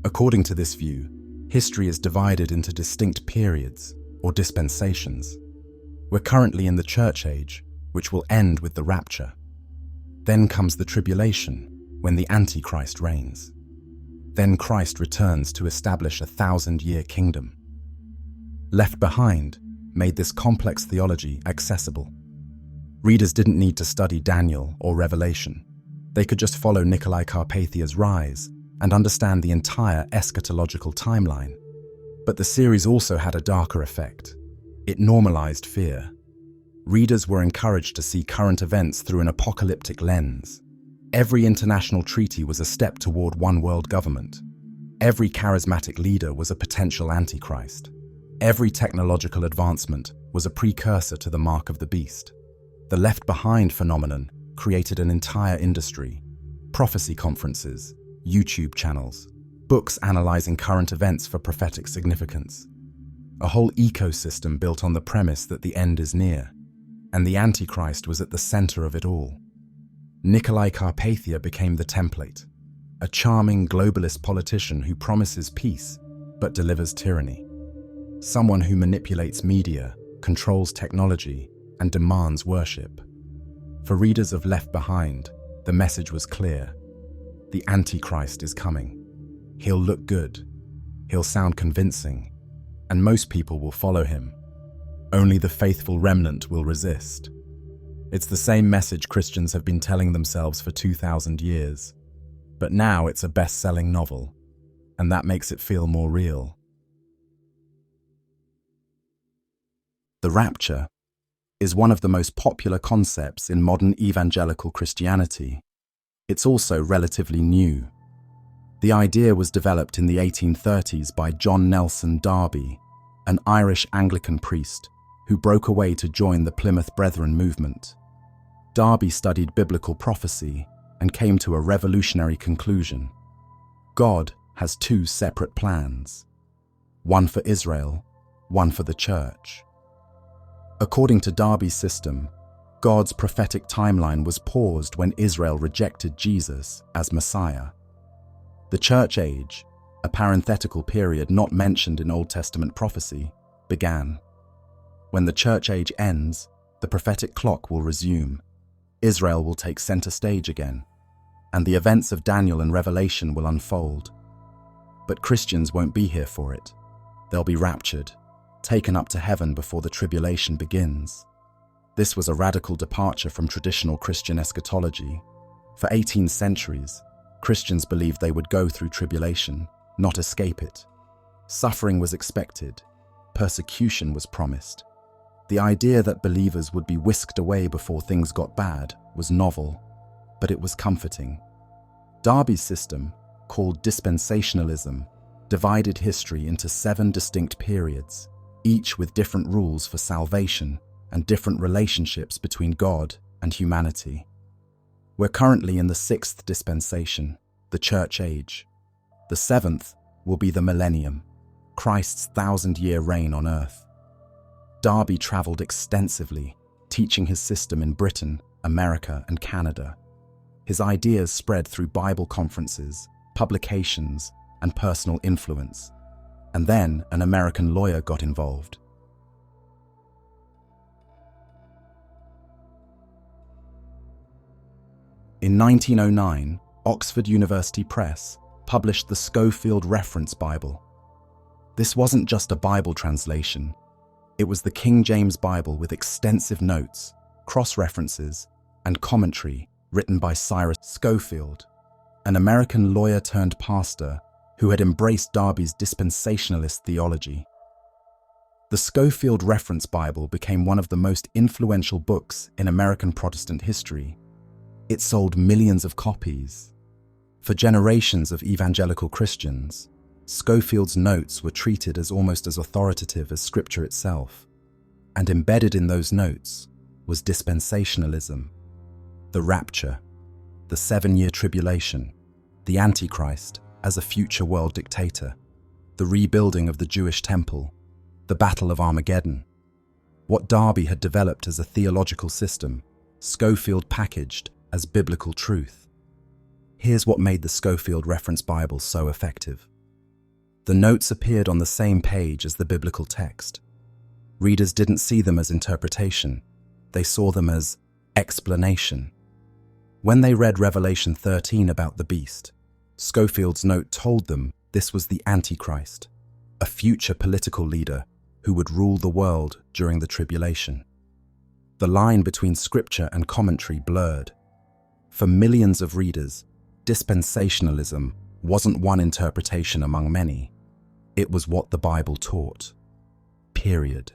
According to this view, history is divided into distinct periods, or dispensations. We're currently in the church age, which will end with the rapture. Then comes the tribulation, when the Antichrist reigns. Then Christ returns to establish a 1,000-year kingdom. Left Behind made this complex theology accessible. Readers didn't need to study Daniel or Revelation. They could just follow Nicolae Carpathia's rise and understand the entire eschatological timeline. But the series also had a darker effect. It normalized fear. Readers were encouraged to see current events through an apocalyptic lens. Every international treaty was a step toward one world government. Every charismatic leader was a potential antichrist. Every technological advancement was a precursor to the mark of the beast. The Left Behind phenomenon created an entire industry: prophecy conferences, YouTube channels, books analyzing current events for prophetic significance. A whole ecosystem built on the premise that the end is near, and the Antichrist was at the center of it all. Nicolae Carpathia became the template, a charming globalist politician who promises peace but delivers tyranny. Someone who manipulates media, controls technology, and demands worship. For readers of Left Behind, the message was clear. The Antichrist is coming. He'll look good, he'll sound convincing, and most people will follow him. Only the faithful remnant will resist. It's the same message Christians have been telling themselves for 2,000 years. But now it's a best-selling novel, and that makes it feel more real. The rapture is one of the most popular concepts in modern evangelical Christianity. It's also relatively new. The idea was developed in the 1830s by John Nelson Darby, an Irish Anglican priest who broke away to join the Plymouth Brethren movement. Darby studied biblical prophecy and came to a revolutionary conclusion. God has two separate plans, one for Israel, one for the church. According to Darby's system, God's prophetic timeline was paused when Israel rejected Jesus as Messiah. The church age, a parenthetical period not mentioned in Old Testament prophecy, began. When the church age ends, the prophetic clock will resume. Israel will take center stage again, and the events of Daniel and Revelation will unfold. But Christians won't be here for it. They'll be raptured, taken up to heaven before the tribulation begins. This was a radical departure from traditional Christian eschatology. For 18 centuries, Christians believed they would go through tribulation, not escape it. Suffering was expected. Persecution was promised. The idea that believers would be whisked away before things got bad was novel, but it was comforting. Darby's system, called dispensationalism, divided history into 7 distinct periods, each with different rules for salvation and different relationships between God and humanity. We're currently in the 6th dispensation, the Church Age. The 7th will be the millennium, Christ's 1,000-year reign on earth. Darby traveled extensively, teaching his system in Britain, America, and Canada. His ideas spread through Bible conferences, publications, and personal influence. And then an American lawyer got involved. In 1909, Oxford University Press published the Schofield Reference Bible. This wasn't just a Bible translation. It was the King James Bible with extensive notes, cross-references, and commentary written by Cyrus Schofield, an American lawyer turned pastor who had embraced Darby's dispensationalist theology. The Schofield Reference Bible became one of the most influential books in American Protestant history. It sold millions of copies. For generations of evangelical Christians, Schofield's notes were treated as almost as authoritative as Scripture itself. And embedded in those notes was dispensationalism, the rapture, the 7-year tribulation, the Antichrist as a future world dictator, the rebuilding of the Jewish temple, the Battle of Armageddon. What Darby had developed as a theological system, Schofield packaged as biblical truth. Here's what made the Schofield Reference Bible so effective. The notes appeared on the same page as the biblical text. Readers didn't see them as interpretation. They saw them as explanation. When they read Revelation 13 about the beast, Schofield's note told them this was the Antichrist, a future political leader who would rule the world during the tribulation. The line between scripture and commentary blurred. For millions of readers, dispensationalism wasn't one interpretation among many. It was what the Bible taught. Period.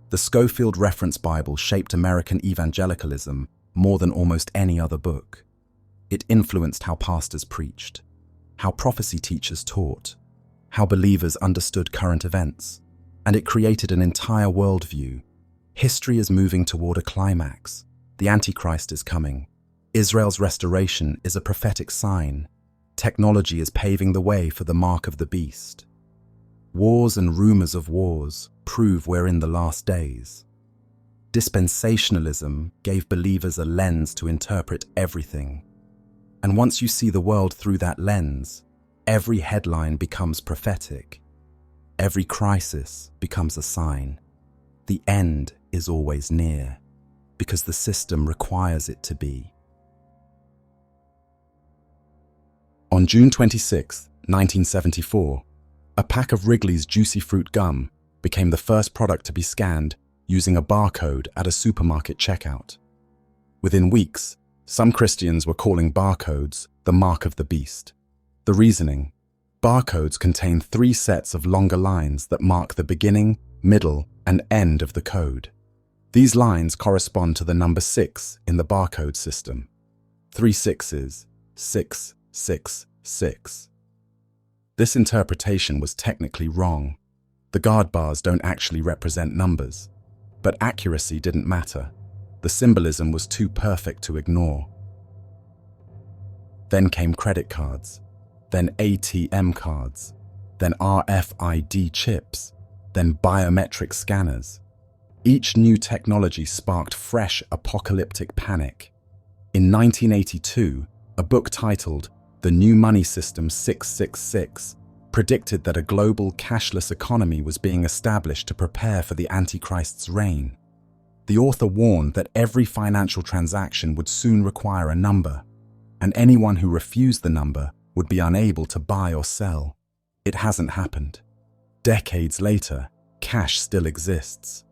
The Schofield Reference Bible shaped American evangelicalism more than almost any other book. It influenced how pastors preached, how prophecy teachers taught, how believers understood current events, and it created an entire worldview. History is moving toward a climax. The Antichrist is coming. Israel's restoration is a prophetic sign. Technology is paving the way for the mark of the beast. Wars and rumors of wars prove we're in the last days. Dispensationalism gave believers a lens to interpret everything. And once you see the world through that lens, every headline becomes prophetic. Every crisis becomes a sign. The end is always near, because the system requires it to be. On June 26, 1974, a pack of Wrigley's Juicy Fruit gum became the first product to be scanned using a barcode at a supermarket checkout. Within weeks, some Christians were calling barcodes the mark of the beast. The reasoning: barcodes contain 3 sets of longer lines that mark the beginning, middle, and end of the code. These lines correspond to the number 6 in the barcode system. 3 sixes, 6, 6, 6. This interpretation was technically wrong. The guard bars don't actually represent numbers. But accuracy didn't matter. The symbolism was too perfect to ignore. Then came credit cards, then ATM cards, then RFID chips, then biometric scanners. Each new technology sparked fresh apocalyptic panic. In 1982, a book titled The New Money System 666 predicted that a global cashless economy was being established to prepare for the Antichrist's reign. The author warned that every financial transaction would soon require a number, and anyone who refused the number would be unable to buy or sell. It hasn't happened. Decades later, cash still exists,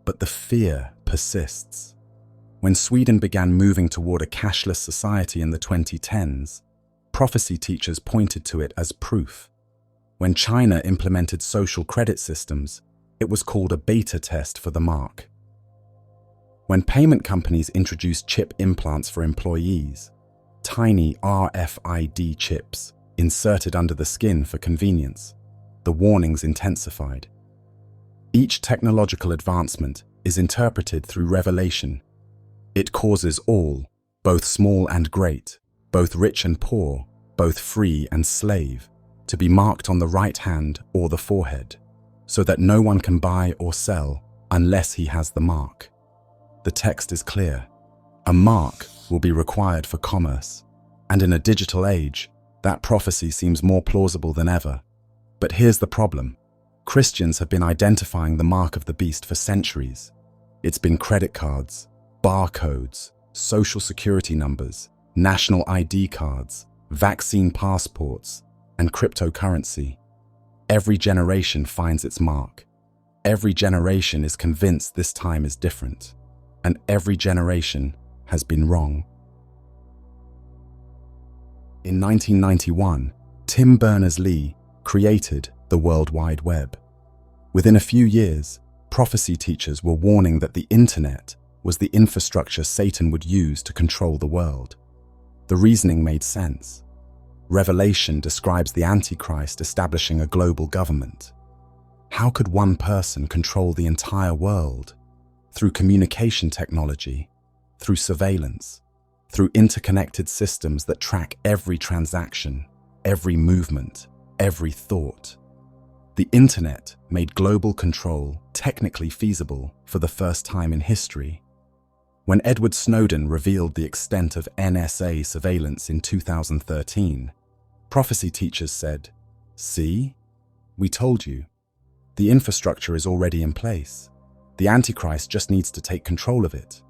but the fear persists. When Sweden began moving toward a cashless society in the 2010s, prophecy teachers pointed to it as proof. When China implemented social credit systems, it was called a beta test for the mark. When payment companies introduced chip implants for employees, tiny RFID chips inserted under the skin for convenience, the warnings intensified. Each technological advancement is interpreted through revelation. It causes all, both small and great, both rich and poor, both free and slave, to be marked on the right hand or the forehead, so that no one can buy or sell unless he has the mark. The text is clear. A mark will be required for commerce, and in a digital age, that prophecy seems more plausible than ever. But here's the problem. Christians have been identifying the mark of the beast for centuries. It's been credit cards, barcodes, social security numbers, national ID cards, vaccine passports, and cryptocurrency. Every generation finds its mark. Every generation is convinced this time is different, and every generation has been wrong. In 1991, Tim Berners-Lee created the World Wide Web. Within a few years, prophecy teachers were warning that the internet was the infrastructure Satan would use to control the world. The reasoning made sense. Revelation describes the Antichrist establishing a global government. How could one person control the entire world? Through communication technology, through surveillance, through interconnected systems that track every transaction, every movement, every thought. The internet made global control technically feasible for the first time in history. When Edward Snowden revealed the extent of NSA surveillance in 2013, prophecy teachers said, "See? We told you. The infrastructure is already in place. The Antichrist just needs to take control of it."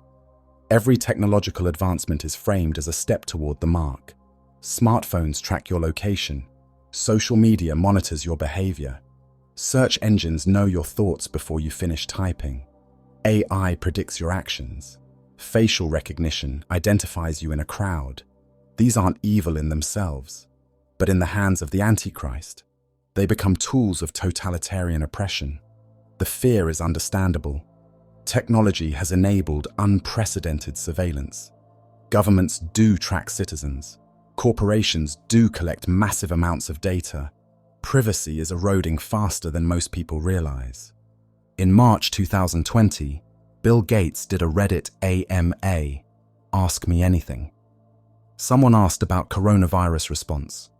Every technological advancement is framed as a step toward the mark. Smartphones track your location. Social media monitors your behavior. Search engines know your thoughts before you finish typing. AI predicts your actions. Facial recognition identifies you in a crowd. These aren't evil in themselves, but in the hands of the Antichrist, they become tools of totalitarian oppression. The fear is understandable. Technology has enabled unprecedented surveillance. Governments do track citizens. Corporations do collect massive amounts of data. Privacy is eroding faster than most people realize. In March 2020, Bill Gates did a Reddit AMA, Ask Me Anything. Someone asked about coronavirus response.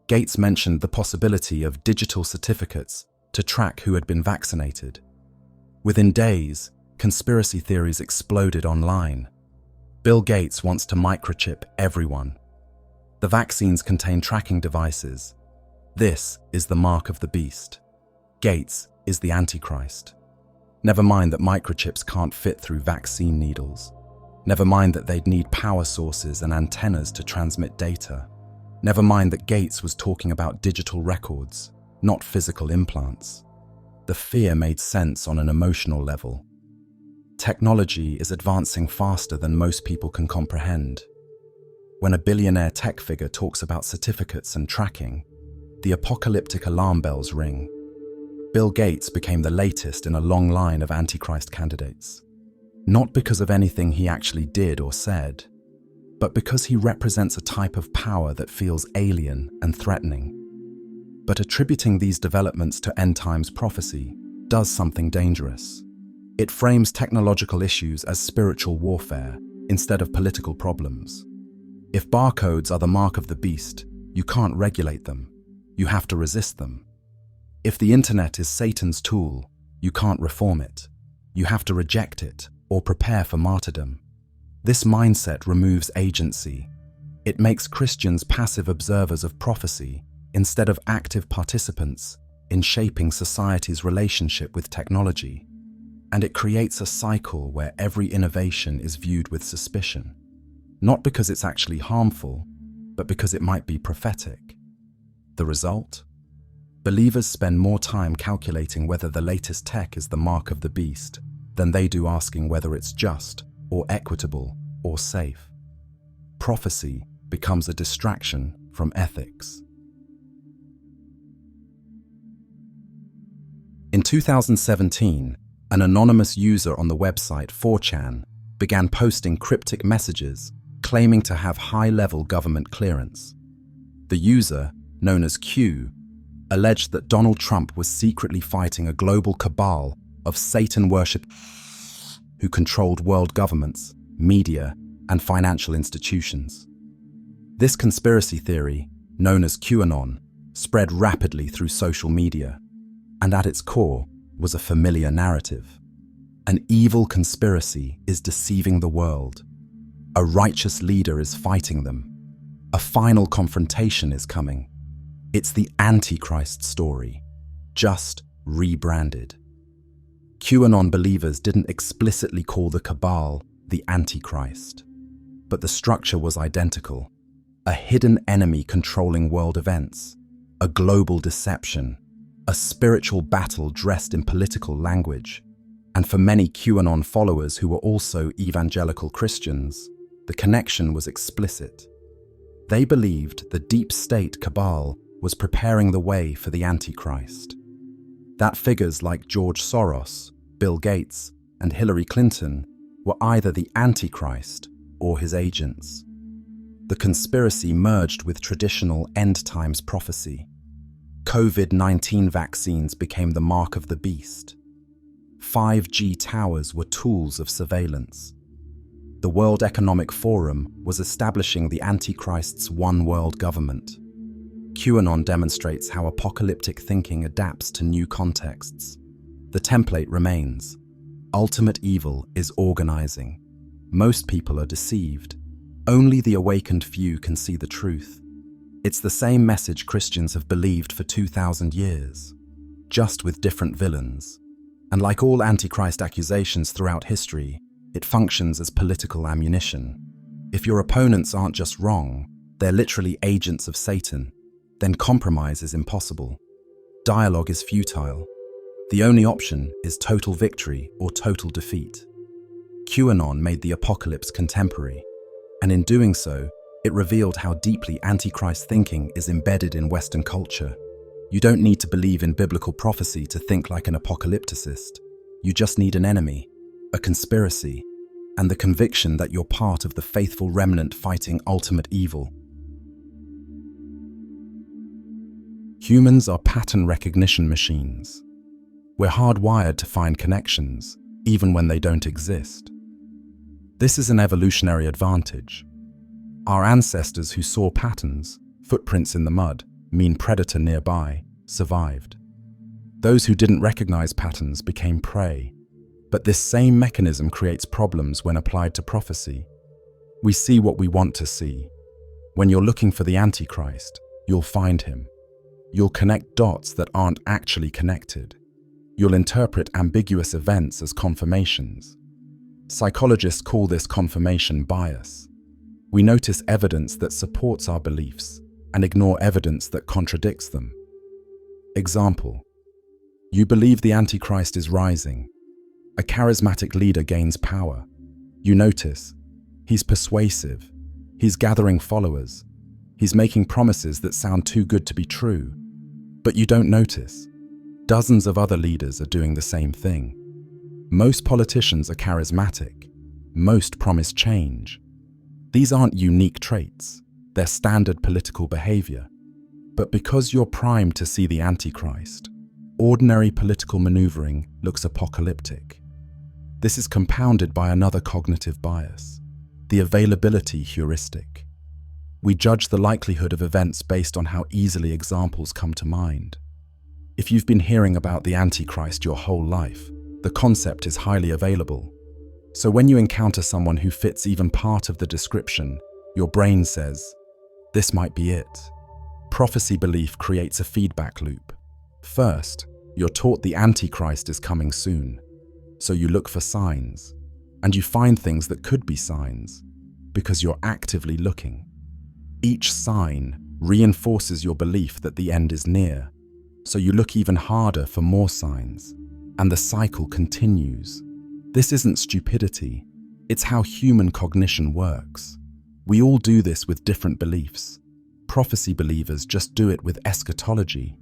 Gates mentioned the possibility of digital certificates to track who had been vaccinated. Within days, conspiracy theories exploded online. Bill Gates wants to microchip everyone. The vaccines contain tracking devices. This is the mark of the beast. Gates is the Antichrist. Never mind that microchips can't fit through vaccine needles. Never mind that they'd need power sources and antennas to transmit data. Never mind that Gates was talking about digital records, not physical implants. The fear made sense on an emotional level. Technology is advancing faster than most people can comprehend. When a billionaire tech figure talks about certificates and tracking, the apocalyptic alarm bells ring. Bill Gates became the latest in a long line of Antichrist candidates. Not because of anything he actually did or said, but because he represents a type of power that feels alien and threatening. But attributing these developments to end times prophecy does something dangerous. It frames technological issues as spiritual warfare instead of political problems. If barcodes are the mark of the beast, you can't regulate them. You have to resist them. If the internet is Satan's tool, you can't reform it. You have to reject it or prepare for martyrdom. This mindset removes agency. It makes Christians passive observers of prophecy instead of active participants in shaping society's relationship with technology. And it creates a cycle where every innovation is viewed with suspicion, not because it's actually harmful, but because it might be prophetic. The result? Believers spend more time calculating whether the latest tech is the mark of the beast than they do asking whether it's just or equitable or safe. Prophecy becomes a distraction from ethics. In 2017, an anonymous user on the website 4chan began posting cryptic messages claiming to have high-level government clearance. The user, known as Q, alleged that Donald Trump was secretly fighting a global cabal of Satan worship. who controlled world governments, media, and financial institutions. This conspiracy theory, known as QAnon, spread rapidly through social media, and at its core was a familiar narrative. An evil conspiracy is deceiving the world. A righteous leader is fighting them. A final confrontation is coming. It's the Antichrist story, just rebranded. QAnon believers didn't explicitly call the cabal the Antichrist, but the structure was identical. A hidden enemy controlling world events, a global deception, a spiritual battle dressed in political language. And for many QAnon followers who were also evangelical Christians, the connection was explicit. They believed the deep state cabal was preparing the way for the Antichrist. That figures like George Soros, Bill Gates, and Hillary Clinton were either the Antichrist or his agents. The conspiracy merged with traditional end-times prophecy. COVID-19 vaccines became the mark of the beast. 5G towers were tools of surveillance. The World Economic Forum was establishing the Antichrist's one world government. QAnon demonstrates how apocalyptic thinking adapts to new contexts. The template remains. Ultimate evil is organizing. Most people are deceived. Only the awakened few can see the truth. It's the same message Christians have believed for 2,000 years, just with different villains. And like all Antichrist accusations throughout history, it functions as political ammunition. If your opponents aren't just wrong, they're literally agents of Satan, then compromise is impossible. Dialogue is futile. The only option is total victory or total defeat. QAnon made the apocalypse contemporary, and in doing so, it revealed how deeply Antichrist thinking is embedded in Western culture. You don't need to believe in biblical prophecy to think like an apocalypticist. You just need an enemy, a conspiracy, and the conviction that you're part of the faithful remnant fighting ultimate evil. Humans are pattern recognition machines. We're hardwired to find connections, even when they don't exist. This is an evolutionary advantage. Our ancestors who saw patterns, footprints in the mud, mean predator nearby, survived. Those who didn't recognize patterns became prey. But this same mechanism creates problems when applied to prophecy. We see what we want to see. When you're looking for the Antichrist, you'll find him. You'll connect dots that aren't actually connected. You'll interpret ambiguous events as confirmations. Psychologists call this confirmation bias. We notice evidence that supports our beliefs and ignore evidence that contradicts them. Example: you believe the Antichrist is rising. A charismatic leader gains power. You notice, he's persuasive, he's gathering followers, he's making promises that sound too good to be true. But you don't notice, dozens of other leaders are doing the same thing. Most politicians are charismatic. Most promise change. These aren't unique traits, they're standard political behavior. But because you're primed to see the Antichrist, ordinary political maneuvering looks apocalyptic. This is compounded by another cognitive bias, the availability heuristic. We judge the likelihood of events based on how easily examples come to mind. If you've been hearing about the Antichrist your whole life, the concept is highly available. So when you encounter someone who fits even part of the description, your brain says, this might be it. Prophecy belief creates a feedback loop. First, you're taught the Antichrist is coming soon. So you look for signs, and you find things that could be signs, because you're actively looking. Each sign reinforces your belief that the end is near, so you look even harder for more signs, and the cycle continues. This isn't stupidity, it's how human cognition works. We all do this with different beliefs. Prophecy believers just do it with eschatology.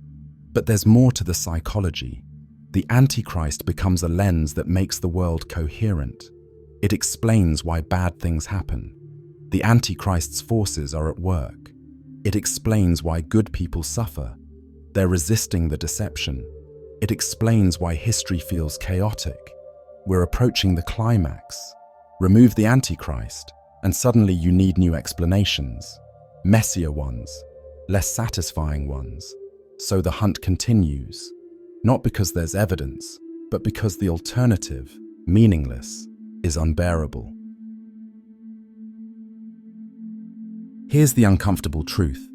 But there's more to the psychology. The Antichrist becomes a lens that makes the world coherent. It explains why bad things happen. The Antichrist's forces are at work. It explains why good people suffer. They're resisting the deception. It explains why history feels chaotic. We're approaching the climax. Remove the Antichrist, and suddenly you need new explanations. Messier ones, less satisfying ones. So the hunt continues, not because there's evidence, but because the alternative, meaningless, is unbearable. Here's the uncomfortable truth.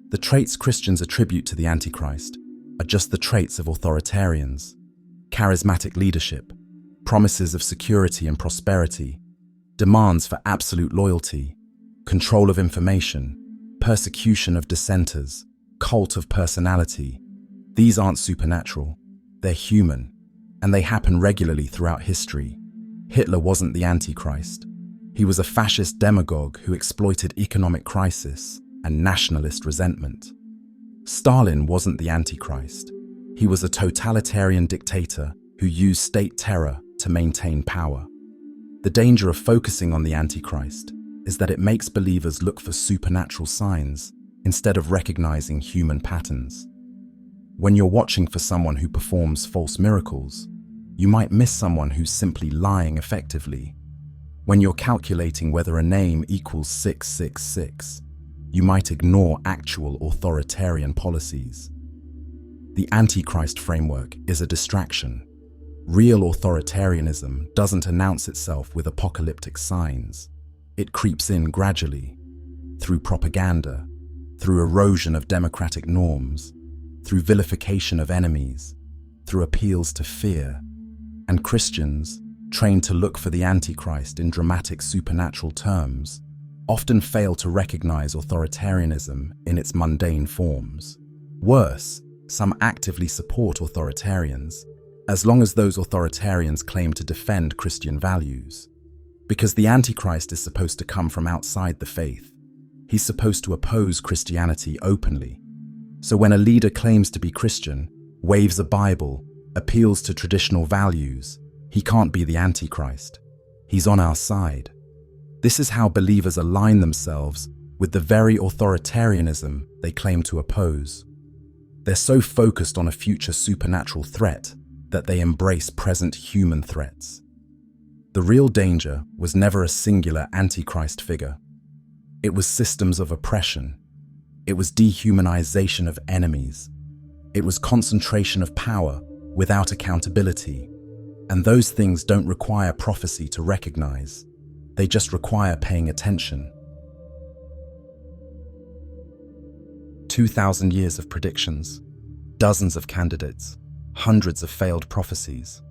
The traits Christians attribute to the Antichrist are just the traits of authoritarians. Charismatic leadership, promises of security and prosperity, demands for absolute loyalty, control of information, persecution of dissenters, cult of personality. These aren't supernatural, they're human, and they happen regularly throughout history. Hitler wasn't the Antichrist. He was a fascist demagogue who exploited economic crisis and nationalist resentment. Stalin wasn't the Antichrist. He was a totalitarian dictator who used state terror to maintain power. The danger of focusing on the Antichrist is that it makes believers look for supernatural signs instead of recognizing human patterns. When you're watching for someone who performs false miracles, you might miss someone who's simply lying effectively. When you're calculating whether a name equals 666, you might ignore actual authoritarian policies. The Antichrist framework is a distraction. Real authoritarianism doesn't announce itself with apocalyptic signs. It creeps in gradually, through propaganda, through erosion of democratic norms, through vilification of enemies, through appeals to fear. And Christians, trained to look for the Antichrist in dramatic supernatural terms, often fail to recognize authoritarianism in its mundane forms. Worse, some actively support authoritarians, as long as those authoritarians claim to defend Christian values. Because the Antichrist is supposed to come from outside the faith. He's supposed to oppose Christianity openly. So when a leader claims to be Christian, waves a Bible, appeals to traditional values, he can't be the Antichrist. He's on our side. This is how believers align themselves with the very authoritarianism they claim to oppose. They're so focused on a future supernatural threat that they embrace present human threats. The real danger was never a singular Antichrist figure. It was systems of oppression. It was dehumanization of enemies. It was concentration of power without accountability. And those things don't require prophecy to recognize. They just require paying attention. 2,000 years of predictions, dozens of candidates, hundreds of failed prophecies.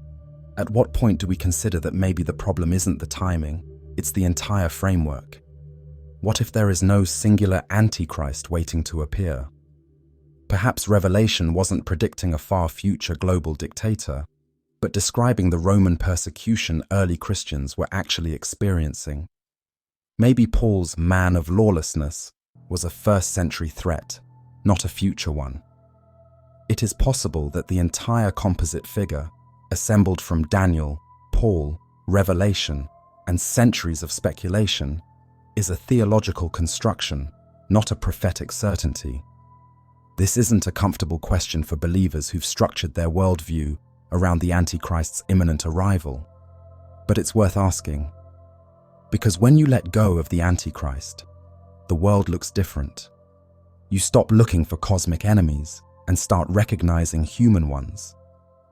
At what point do we consider that maybe the problem isn't the timing, it's the entire framework? What if there is no singular Antichrist waiting to appear? Perhaps Revelation wasn't predicting a far future global dictator, but describing the Roman persecution early Christians were actually experiencing. Maybe Paul's man of lawlessness was a first-century threat, not a future one. It is possible that the entire composite figure, assembled from Daniel, Paul, Revelation, and centuries of speculation, is a theological construction, not a prophetic certainty. This isn't a comfortable question for believers who've structured their worldview around the Antichrist's imminent arrival, but it's worth asking. Because when you let go of the Antichrist, the world looks different. You stop looking for cosmic enemies and start recognizing human ones.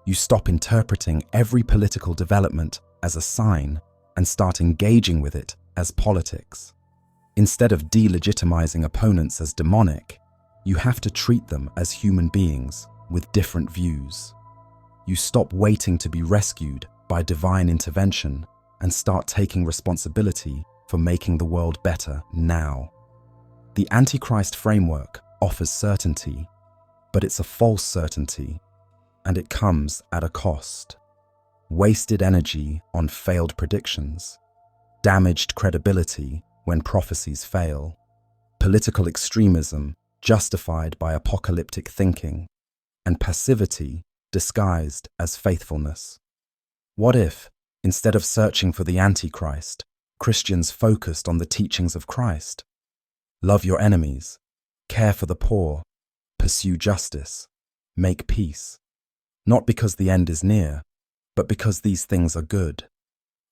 You stop interpreting every political development as a sign and start engaging with it as politics. Instead of delegitimizing opponents as demonic, you have to treat them as human beings with different views. You stop waiting to be rescued by divine intervention and start taking responsibility for making the world better now. The Antichrist framework offers certainty, but it's a false certainty, and it comes at a cost. Wasted energy on failed predictions, damaged credibility when prophecies fail, political extremism justified by apocalyptic thinking, and passivity disguised as faithfulness. What if, instead of searching for the Antichrist, Christians focused on the teachings of Christ? Love your enemies, care for the poor, pursue justice, make peace. Not because the end is near, but because these things are good.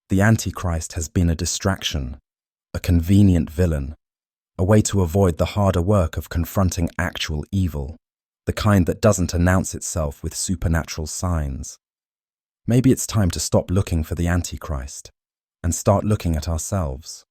The Antichrist has been a distraction, a convenient villain, a way to avoid the harder work of confronting actual evil, the kind that doesn't announce itself with supernatural signs. Maybe it's time to stop looking for the Antichrist and start looking at ourselves.